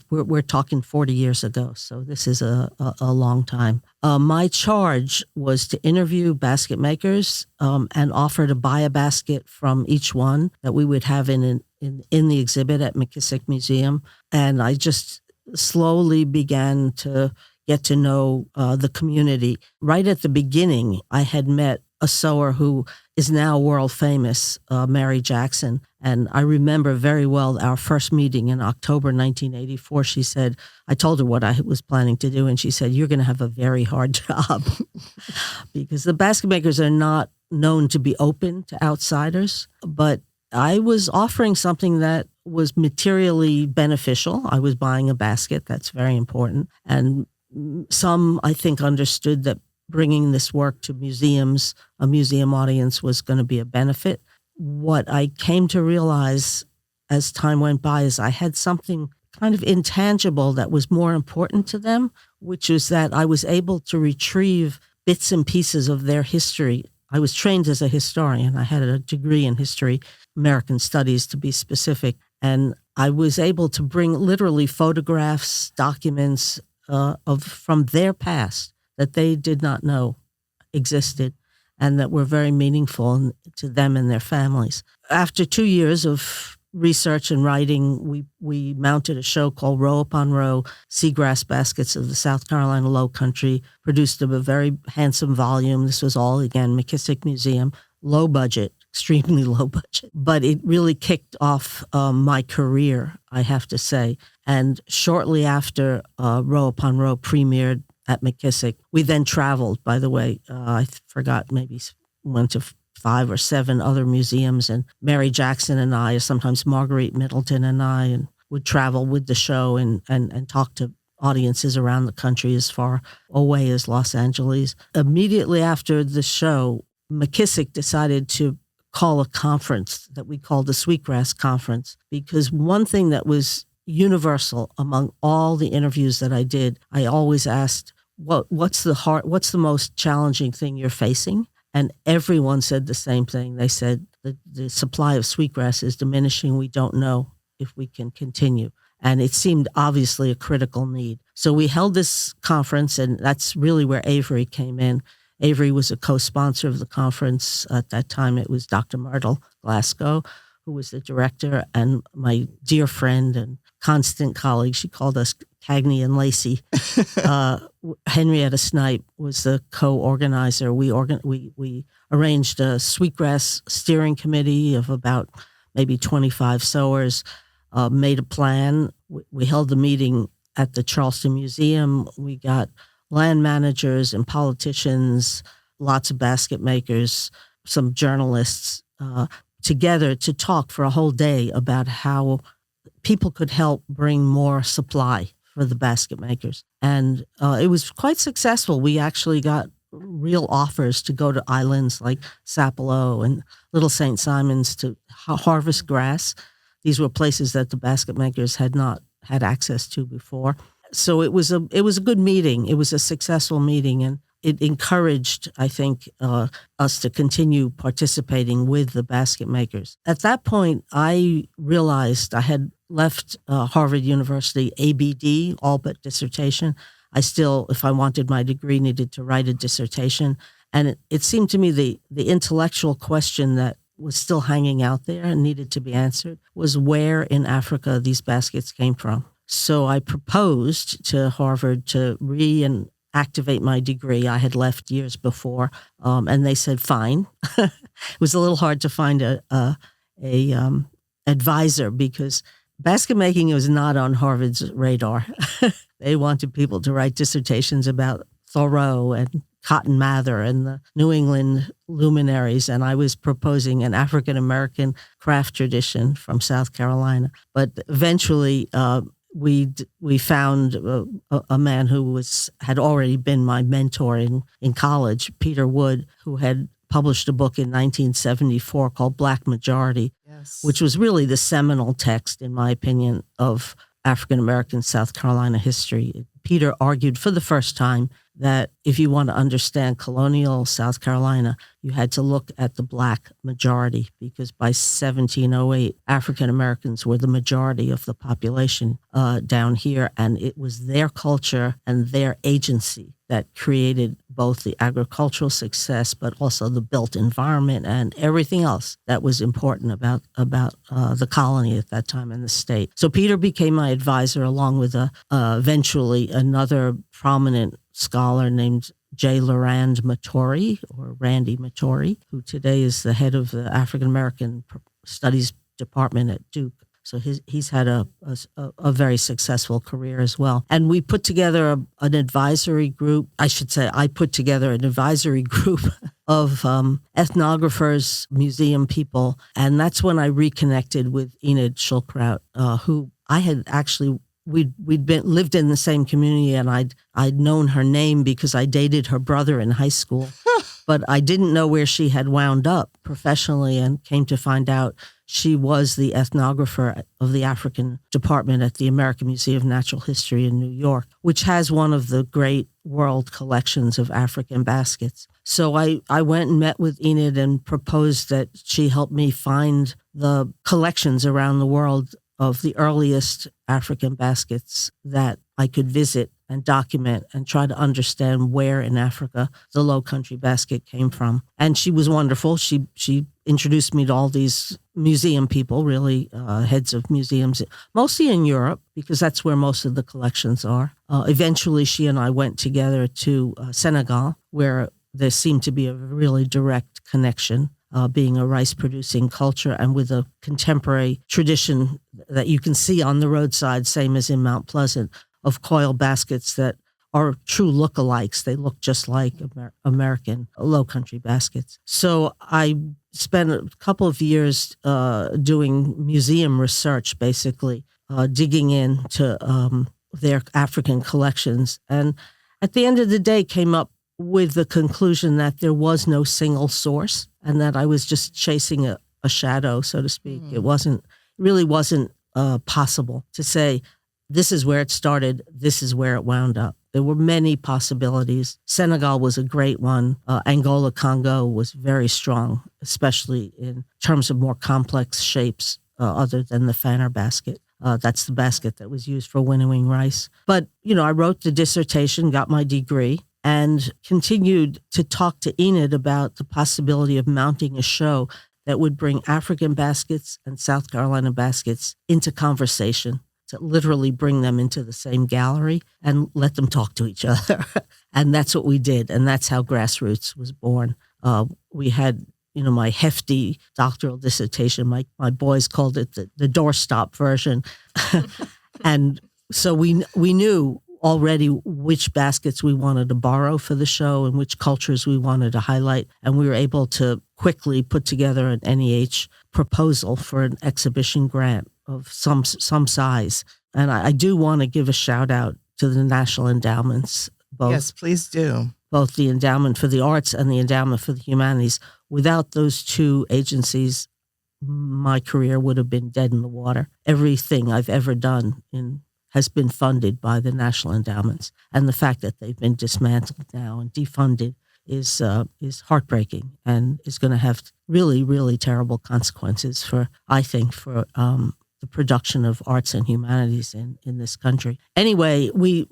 we're talking 40 years ago, so this is a long time. My charge was to interview basket makers and offer to buy a basket from each one that we would have in the exhibit at McKissick Museum. And I just slowly began to get to know the community. Right at the beginning, I had met a sewer who is now world famous, Mary Jackson. And I remember very well our first meeting in October 1984. She said, I told her what I was planning to do, and she said, you're going to have a very hard job because the basket makers are not known to be open to outsiders. But I was offering something that was materially beneficial. I was buying a basket. That's very important. And some, I think, understood that bringing this work to museums, a museum audience, was going to be a benefit. What I came to realize as time went by is I had something kind of intangible that was more important to them, which was that I was able to retrieve bits and pieces of their history. I was trained as a historian. I had a degree in history, American studies to be specific, and I was able to bring literally photographs, documents from their past that they did not know existed and that were very meaningful to them and their families. After 2 years of research and writing, we mounted a show called Row Upon Row, Seagrass Baskets of the South Carolina Lowcountry, produced a very handsome volume. This was all, again, McKissick Museum, low budget, extremely low budget. But it really kicked off my career, I have to say. And shortly after Row Upon Row premiered at McKissick, we then traveled, by the way. I forgot, maybe went to 5 or 7 other museums, and Mary Jackson and I, or sometimes Marguerite Middleton and I, and would travel with the show and talk to audiences around the country as far away as Los Angeles. Immediately after the show, McKissick decided to call a conference that we called the Sweetgrass Conference, because one thing that was universal among all the interviews that I did, I always asked, what's the most challenging thing you're facing? And everyone said the same thing. They said the supply of sweetgrass is diminishing. We don't know if we can continue. And it seemed obviously a critical need. So we held this conference, and that's really where Avery came in. Avery was a co-sponsor of the conference. At that time, it was Dr. Myrtle Glasgow, who was the director, and my dear friend and constant colleague. She called us Cagney and Lacey. Henrietta Snipe was the co-organizer. We arranged a sweetgrass steering committee of about maybe 25 sowers, made a plan. We held the meeting at the Charleston Museum. We got land managers and politicians, lots of basket makers, some journalists together to talk for a whole day about how people could help bring more supply for the basket makers. And it was quite successful. We actually got real offers to go to islands like Sapelo and Little St. Simons to harvest grass. These were places that the basket makers had not had access to before. So it was a good meeting. It was a successful meeting, and it encouraged, I think, us to continue participating with the basket makers. At that point, I realized I had left Harvard University ABD, all but dissertation. I still, if I wanted my degree, needed to write a dissertation. And it seemed to me the intellectual question that was still hanging out there and needed to be answered was where in Africa these baskets came from. So I proposed to Harvard to reactivate my degree. I had left years before, and they said, fine. It was a little hard to find a advisor because basket making was not on Harvard's radar. They wanted people to write dissertations about Thoreau and Cotton Mather and the New England luminaries, and I was proposing an African-American craft tradition from South Carolina. But eventually, we found a man who had already been my mentor in college, Peter Wood, who had published a book in 1974 called Black Majority, yes, which was really the seminal text, in my opinion, of African-American South Carolina history. Peter argued for the first time that if you want to understand colonial South Carolina, you had to look at the Black majority, because by 1708, African Americans were the majority of the population down here, and it was their culture and their agency that created both the agricultural success, but also the built environment and everything else that was important about the colony at that time in the state. So Peter became my advisor, along with eventually another prominent scholar named J. Lorand Mattori, or Randy Mattori, who today is the head of the African American Studies Department at Duke. So he's had a very successful career as well. And we put together an advisory group. I should say I put together an advisory group of ethnographers, museum people. And that's when I reconnected with Enid Schulkraut, who I had actually, we'd lived in the same community, and I'd known her name because I dated her brother in high school. But I didn't know where she had wound up professionally, and came to find out she was the ethnographer of the African department at the American Museum of Natural History in New York, which has one of the great world collections of African baskets. So I went and met with Enid and proposed that she help me find the collections around the world of the earliest African baskets that I could visit and document and try to understand where in Africa the Lowcountry basket came from. And she was wonderful. She introduced me to all these museum people, really heads of museums, mostly in Europe, because that's where most of the collections are. Eventually, she and I went together to Senegal, where there seemed to be a really direct connection, being a rice-producing culture and with a contemporary tradition that you can see on the roadside, same as in Mount Pleasant, of coil baskets that are true look-alikes. They look just like American Lowcountry baskets. So I spent a couple of years doing museum research, basically, digging into their African collections. And at the end of the day, came up with the conclusion that there was no single source and that I was just chasing a shadow, so to speak. It really wasn't possible to say, this is where it started, this is where it wound up. There were many possibilities. Senegal was a great one. Angola, Congo was very strong, especially in terms of more complex shapes other than the Fanner basket. That's the basket that was used for winnowing rice. But, I wrote the dissertation, got my degree, and continued to talk to Enid about the possibility of mounting a show that would bring African baskets and South Carolina baskets into conversation, to literally bring them into the same gallery and let them talk to each other. And that's what we did. And that's how Grassroots was born. We had, my hefty doctoral dissertation. My boys called it the doorstop version. And so we knew already which baskets we wanted to borrow for the show and which cultures we wanted to highlight. And we were able to quickly put together an NEH proposal for an exhibition grant of some size. And I do want to give a shout out to the national endowments. Both, yes, please do. Both the Endowment for the Arts and the Endowment for the Humanities. Without those two agencies, my career would have been dead in the water. Everything I've ever done has been funded by the national endowments. And the fact that they've been dismantled now and defunded is heartbreaking and is going to have really, really terrible consequences for the production of arts and humanities in this country. Anyway, we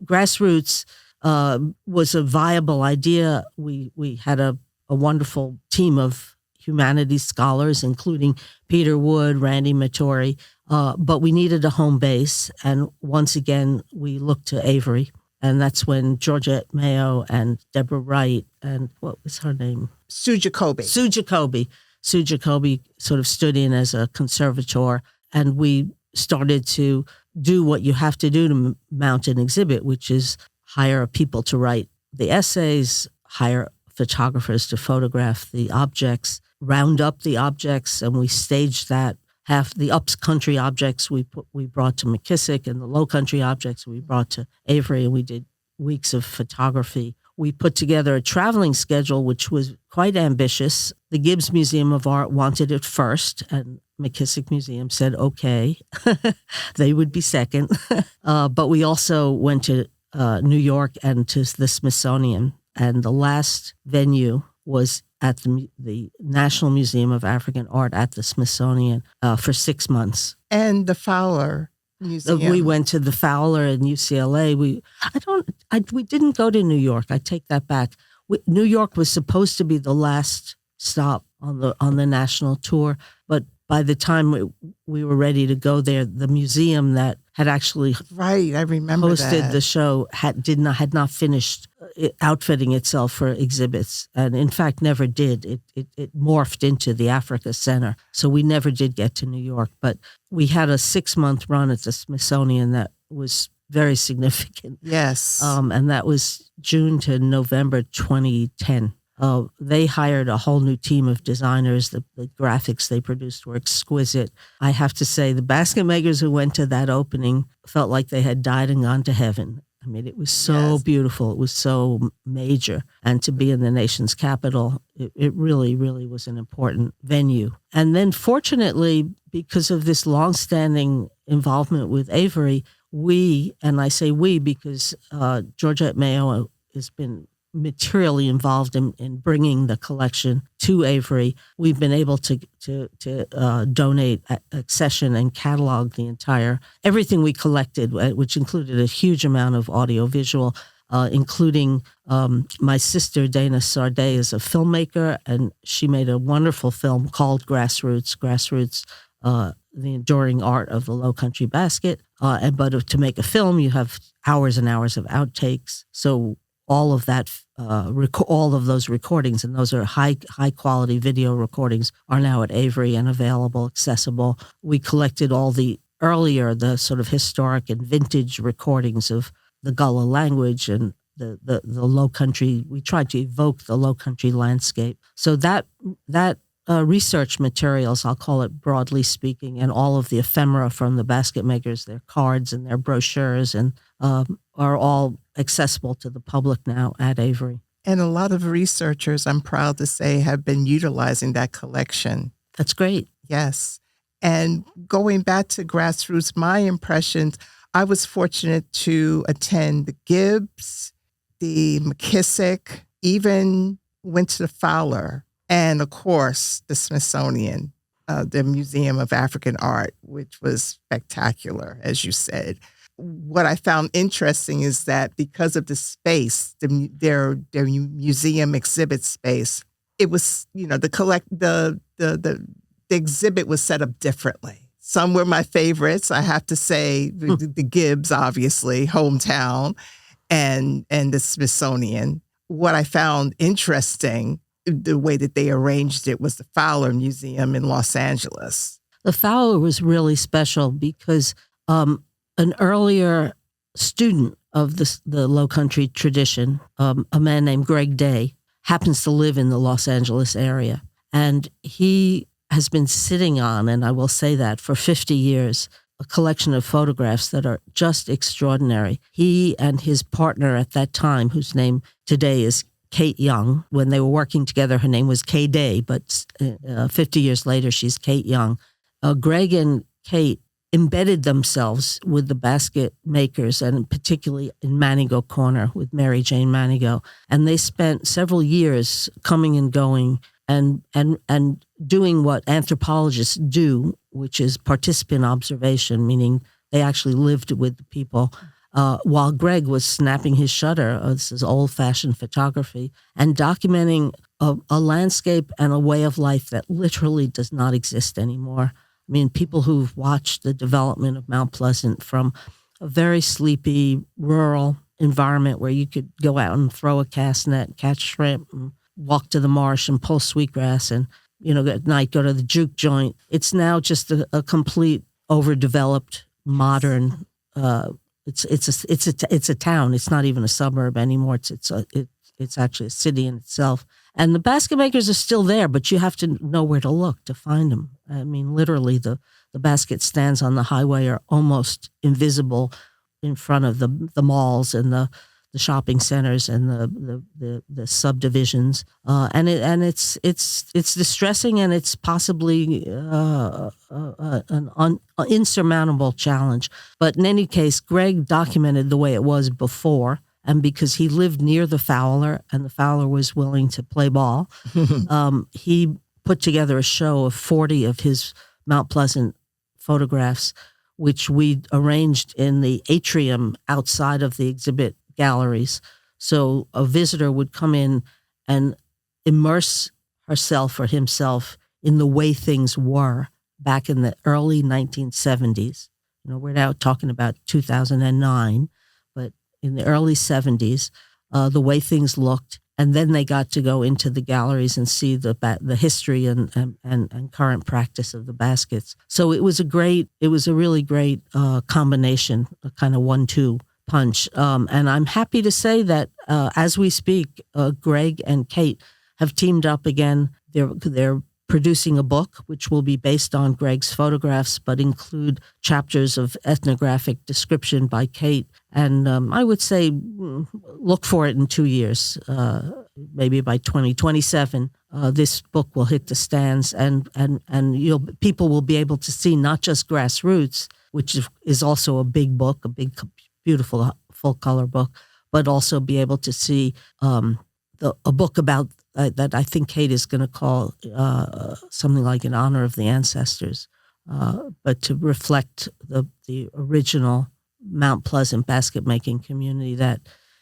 Grassroots was a viable idea. We had a wonderful team of humanities scholars, including Peter Wood, Randy Mattori, but we needed a home base. And once again, we looked to Avery. And that's when Georgette Mayo and Deborah Wright and what was her name? Sue Jacoby. Sue Jacoby sort of stood in as a conservator. And we started to do what you have to do to mount an exhibit, which is hire people to write the essays, hire photographers to photograph the objects, round up the objects, and we staged that. Half the upcountry objects we brought to McKissick, and the lowcountry objects we brought to Avery, and we did weeks of photography. We put together a traveling schedule, which was quite ambitious. The Gibbs Museum of Art wanted it first, and McKissick Museum said, okay, they would be second. But we also went to New York and to the Smithsonian, and the last venue was at the National Museum of African Art at the Smithsonian for 6 months. And the Fowler Museum. We went to the Fowler in UCLA. We didn't go to New York. I take that back. New York was supposed to be the last stop on the national tour, but by the time we were ready to go there, the museum that had actually I remember hosted the show had not finished outfitting itself for exhibits, and in fact never did. It morphed into the Africa Center, so we never did get to New York. But we had a 6-month run at the Smithsonian that was very significant. Yes, and that was June to November 2010. They hired a whole new team of designers. The graphics they produced were exquisite. I have to say, the basket makers who went to that opening felt like they had died and gone to heaven. I mean, it was so beautiful. It was so major. And to be in the nation's capital, it really, really was an important venue. And then fortunately, because of this longstanding involvement with Avery, and I say we because Georgette Mayo has been materially involved in bringing the collection to Avery. We've been able to donate, accession, and catalog everything we collected, which included a huge amount of audiovisual, including my sister, Dana Sarday, is a filmmaker, and she made a wonderful film called Grassroots, the enduring art of the Lowcountry basket. But to make a film, you have hours and hours of outtakes. So all of that, all of those recordings, and those are high quality video recordings, are now at Avery and available, accessible. We collected all the sort of historic and vintage recordings of the Gullah language and the Lowcountry. We tried to evoke the Lowcountry landscape. So that research materials, I'll call it broadly speaking, and all of the ephemera from the basket makers, their cards and their brochures, and are all accessible to the public now at Avery. And a lot of researchers, I'm proud to say, have been utilizing that collection. That's great. Yes. And going back to Grassroots, my impressions, I was fortunate to attend the Gibbs, the McKissick, even went to the Fowler, and of course, the Smithsonian, the Museum of African Art, which was spectacular, as you said. What I found interesting is that because of the space, their museum exhibit space, it was, the exhibit was set up differently. Some were my favorites, I have to say, the Gibbs, obviously, hometown, and the Smithsonian. What I found interesting, the way that they arranged it, was the Fowler Museum in Los Angeles. The Fowler was really special because an earlier student of the Lowcountry tradition, a man named Greg Day, happens to live in the Los Angeles area. And he has been sitting on, and I will say that, for 50 years, a collection of photographs that are just extraordinary. He and his partner at that time, whose name today is Kate Young. When they were working together, her name was Kay Day, but 50 years later, she's Kate Young. Greg and Kate embedded themselves with the basket makers, and particularly in Manigault Corner with Mary Jane Manigault. And they spent several years coming and going and doing what anthropologists do, which is participant observation, meaning they actually lived with the people, while Greg was snapping his shutter. This is old-fashioned photography, and documenting a landscape and a way of life that literally does not exist anymore. I mean, people who've watched the development of Mount Pleasant from a very sleepy rural environment where you could go out and throw a cast net, catch shrimp, and walk to the marsh and pull sweetgrass, and at night go to the juke joint. It's now just a complete overdeveloped modern. It's a town. It's not even a suburb anymore. It's actually a city in itself. And the basket makers are still there, but you have to know where to look to find them. I mean, literally, the basket stands on the highway are almost invisible in front of the malls and the shopping centers and the subdivisions. And it's distressing, and it's possibly an insurmountable challenge. But in any case, Greg documented the way it was before. And because he lived near the Fowler, and the Fowler was willing to play ball, he put together a show of 40 of his Mount Pleasant photographs, which we arranged in the atrium outside of the exhibit galleries. So a visitor would come in and immerse herself or himself in the way things were back in the early 1970s. We're now talking about 2009, but in the early 70s, the way things looked. And then they got to go into the galleries and see the history and current practice of the baskets. So it was a really great combination, a kind of 1-2 punch. And I'm happy to say that as we speak, Greg and Kate have teamed up again. They're producing a book, which will be based on Greg's photographs, but include chapters of ethnographic description by Kate. And I would say look for it in 2 years. Maybe by 2027, this book will hit the stands, and people will be able to see not just Grassroots, which is also a big book, a big, beautiful, full-color book, but also be able to see a book about that I think Kate is going to call something like In Honor of the Ancestors, but to reflect the original Mount Pleasant basket making community that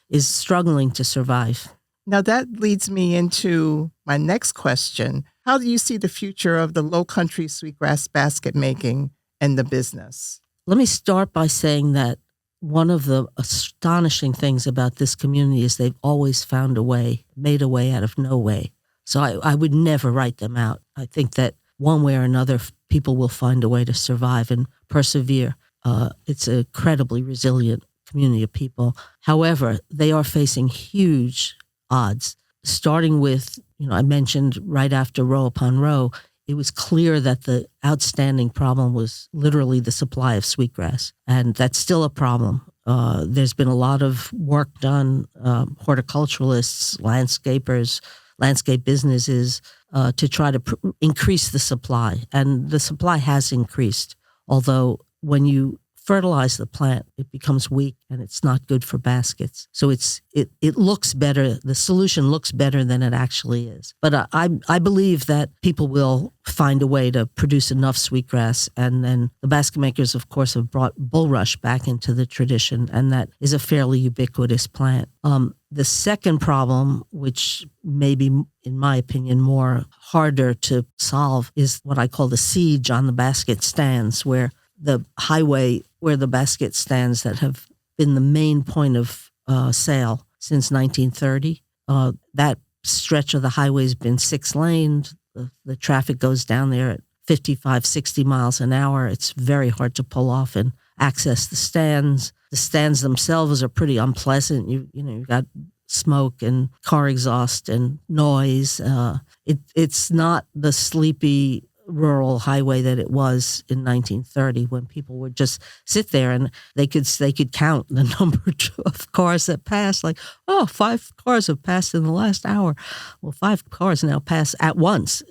is struggling to survive. Now that leads me into my next question. How do you see the future of the Lowcountry Sweetgrass basket making and the business? Let me start by saying that one of the astonishing things about this community is they've always found a way, made a way out of no way. So I would never write them out. I think that one way or another, people will find a way to survive and persevere. It's an incredibly resilient community of people. However, they are facing huge odds, starting with, I mentioned right after row upon row, it was clear that the outstanding problem was literally the supply of sweetgrass. And that's still a problem. There's been a lot of work done, horticulturalists, landscapers, landscape businesses, to try to increase the supply. And the supply has increased, although when you fertilize the plant, it becomes weak and it's not good for baskets. So it looks better. The solution looks better than it actually is. But I believe that people will find a way to produce enough sweetgrass. And then the basket makers, of course, have brought bulrush back into the tradition. And that is a fairly ubiquitous plant. The second problem, which may be, in my opinion, more harder to solve, is what I call the siege on the basket stands, where the highway where the basket stands that have been the main point of sale since 1930. That stretch of the highway has been 6-laned. The traffic goes down there at 55, 60 miles an hour. It's very hard to pull off and access the stands. The stands themselves are pretty unpleasant. You've got smoke and car exhaust and noise. It's not the sleepy rural highway that it was in 1930, when people would just sit there and they could count the number of cars that passed. Like, 5 cars have passed in the last hour. Well, 5 cars now pass at once,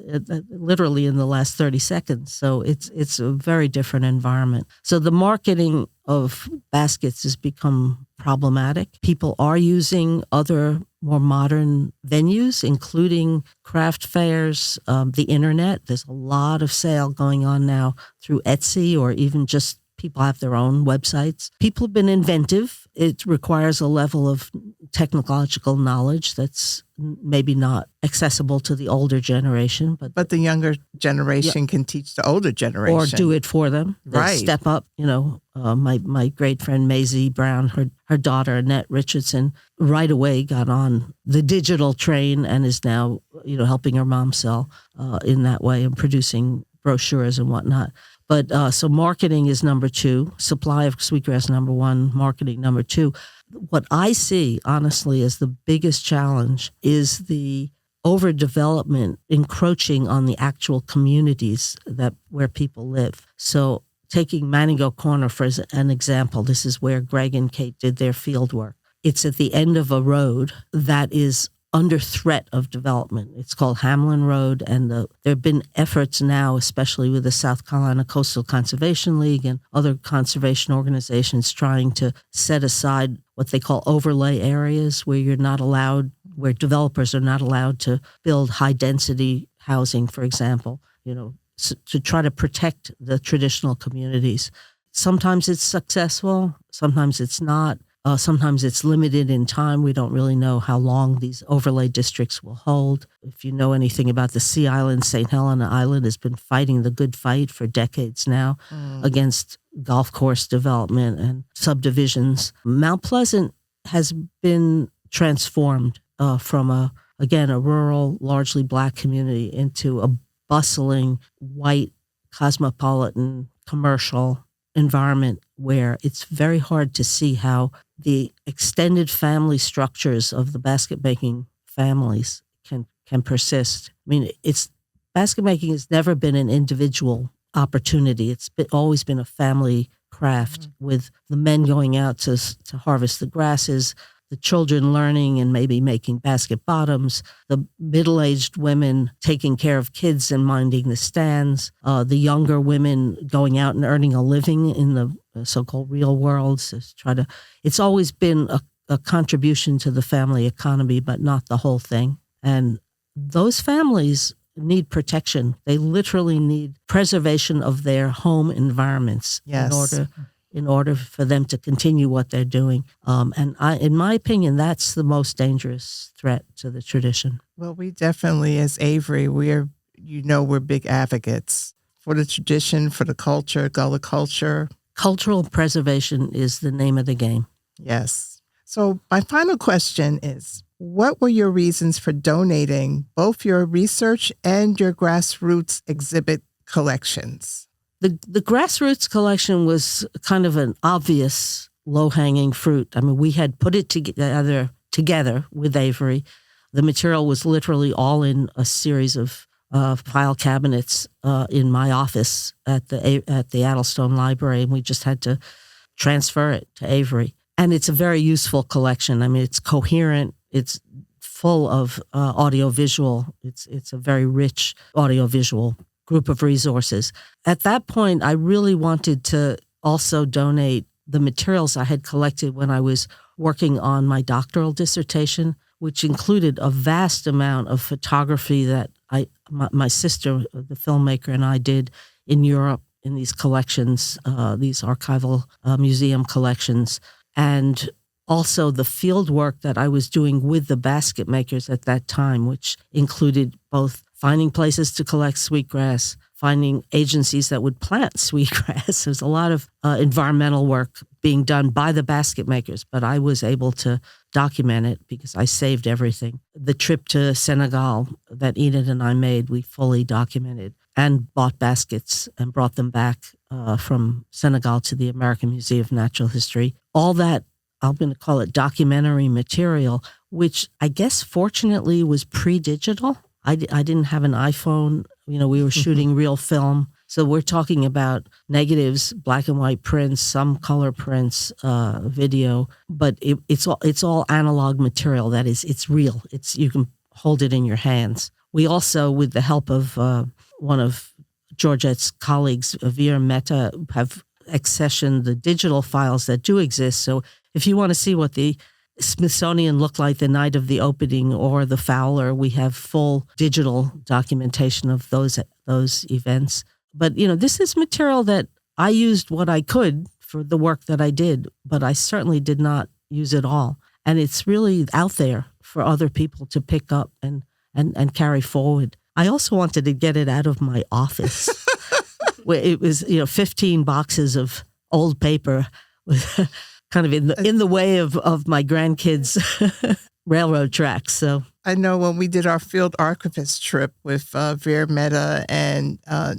literally in the last 30 seconds. So it's a very different environment. So the marketing of baskets has become problematic. People are using other more modern venues, including craft fairs, the internet. There's a lot of sale going on now through Etsy, or even just people have their own websites. People have been inventive. It requires a level of technological knowledge that's maybe not accessible to the older generation. But the younger generation can teach the older generation. Or do it for them. Right. Step up. My great friend Maisie Brown, her daughter Annette Richardson, right away got on the digital train and is now, helping her mom sell in that way and producing brochures and whatnot. But so marketing is number 2, supply of sweetgrass number 1, marketing number 2. What I see, honestly, as the biggest challenge is the overdevelopment encroaching on the actual communities where people live. So taking Manigo Corner for an example, this is where Greg and Kate did their field work. It's at the end of a road that is under threat of development. It's called Hamlin Road, and there have been efforts now, especially with the South Carolina Coastal Conservation League and other conservation organizations, trying to set aside what they call overlay areas where developers are not allowed to build high-density housing, for example, to try to protect the traditional communities. Sometimes it's successful, sometimes it's not. Sometimes it's limited in time. We don't really know how long these overlay districts will hold. If you know anything about the Sea Island, St. Helena Island has been fighting the good fight for decades now against golf course development and subdivisions. Mount Pleasant has been transformed from a rural, largely Black community into a bustling, white, cosmopolitan, commercial environment where it's very hard to see how the extended family structures of the basket making families can persist. I mean, basket making has never been an individual opportunity. It's always been a family craft, with the men going out to harvest the grasses, the children learning and maybe making basket bottoms, the middle-aged women taking care of kids and minding the stands, the younger women going out and earning a living in the so-called real world. It's always been a contribution to the family economy, but not the whole thing. And those families need protection. They literally need preservation of their home environments in order for them to continue what they're doing. In my opinion, that's the most dangerous threat to the tradition. Well, we definitely, as Avery, we're big advocates for the tradition, for the culture, Gullah culture. Cultural preservation is the name of the game. Yes. So my final question is, what were your reasons for donating both your research and your Grassroots exhibit collections? The Grassroots collection was kind of an obvious low-hanging fruit. I mean, we had put it together with Avery. The material was literally all in a series of file cabinets in my office at the Addlestone Library, and we just had to transfer it to Avery. And it's a very useful collection. I mean, it's coherent. It's full of audiovisual. It's a very rich audiovisual group of resources. At that point, I really wanted to also donate the materials I had collected when I was working on my doctoral dissertation, which included a vast amount of photography that my sister, the filmmaker, and I did in Europe in these collections, these archival museum collections, and also the field work that I was doing with the basket makers at that time, which included both finding places to collect sweetgrass, finding agencies that would plant sweetgrass. There's a lot of environmental work being done by the basket makers, but I was able to document it because I saved everything. The trip to Senegal that Enid and I made, we fully documented and bought baskets and brought them back from Senegal to the American Museum of Natural History. All that, I'm going to call it documentary material, which I guess fortunately was pre-digital. I didn't have an iPhone. We were shooting real film. So we're talking about negatives, black and white prints, some color prints, video, but it's all analog material. That is, it's real. You can hold it in your hands. We also, with the help of one of Georgette's colleagues, Veer Mehta, have accessioned the digital files that do exist. So if you want to see what the Smithsonian looked like the night of the opening or the Fowler, we have full digital documentation of those events. But, this is material that I used what I could for the work that I did, but I certainly did not use it all. And it's really out there for other people to pick up and carry forward. I also wanted to get it out of my office where it was, 15 boxes of old paper with kind of in the way of my grandkids' railroad tracks. So I know when we did our field archivist trip with Veer Mehta and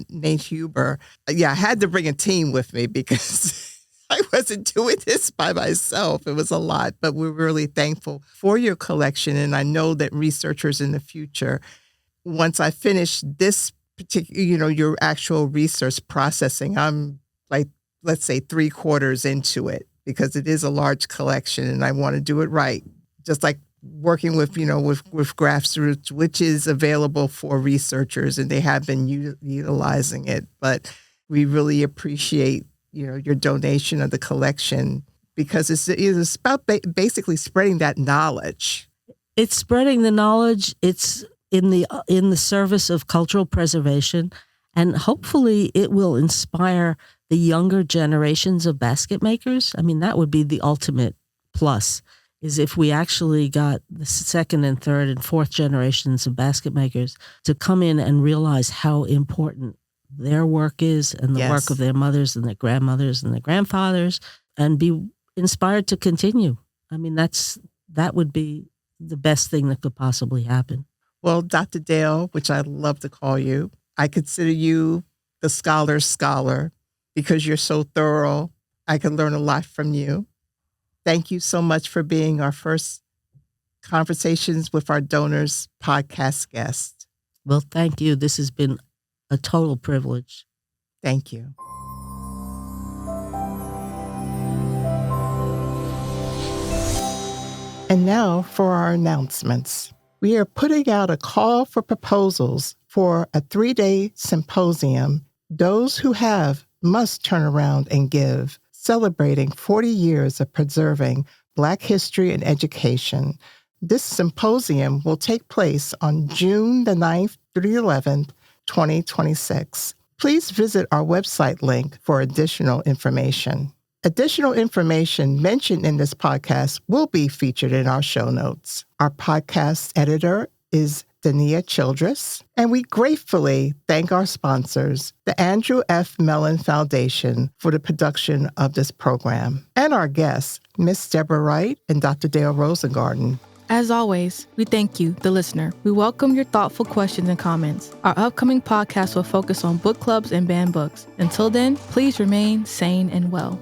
Nate Hubler, I had to bring a team with me because I wasn't doing this by myself. It was a lot, but we're really thankful for your collection. And I know that researchers in the future, once I finish this particular, your actual research processing, I'm like, let's say 3/4 into it, because it is a large collection and I want to do it right. Just like working with Grassroots, which is available for researchers, and they have been utilizing it. But we really appreciate, your donation of the collection, because it's about basically spreading that knowledge. It's spreading the knowledge. It's in the service of cultural preservation, and hopefully it will inspire the younger generations of basket makers. I mean, that would be the ultimate plus, is if we actually got the second and third and fourth generations of basket makers to come in and realize how important their work is and the work of their mothers and their grandmothers and their grandfathers, and be inspired to continue. I mean, that would be the best thing that could possibly happen. Well, Dr. Dale, which I love to call you, I consider you the scholar's scholar because you're so thorough. I can learn a lot from you. Thank you so much for being our first Conversations with Our Donors podcast guest. Well, thank you. This has been a total privilege. Thank you. And now for our announcements. We are putting out a call for proposals for a 3-day symposium, Those Who Have Must Turn Around and Give, celebrating 40 years of preserving Black History and Education. This symposium will take place on June the 9th through the 11th, 2026. Please visit our website link for additional information. Additional information mentioned in this podcast will be featured in our show notes. Our podcast editor is DaNia Childress, and we gratefully thank our sponsors, the Andrew F. Mellon Foundation, for the production of this program, and our guests, Miss Deborah Wright and Dr. Dale Rosengarten. As always, we thank you, the listener. We welcome your thoughtful questions and comments. Our upcoming podcast will focus on book clubs and banned books. Until then, please remain sane and well.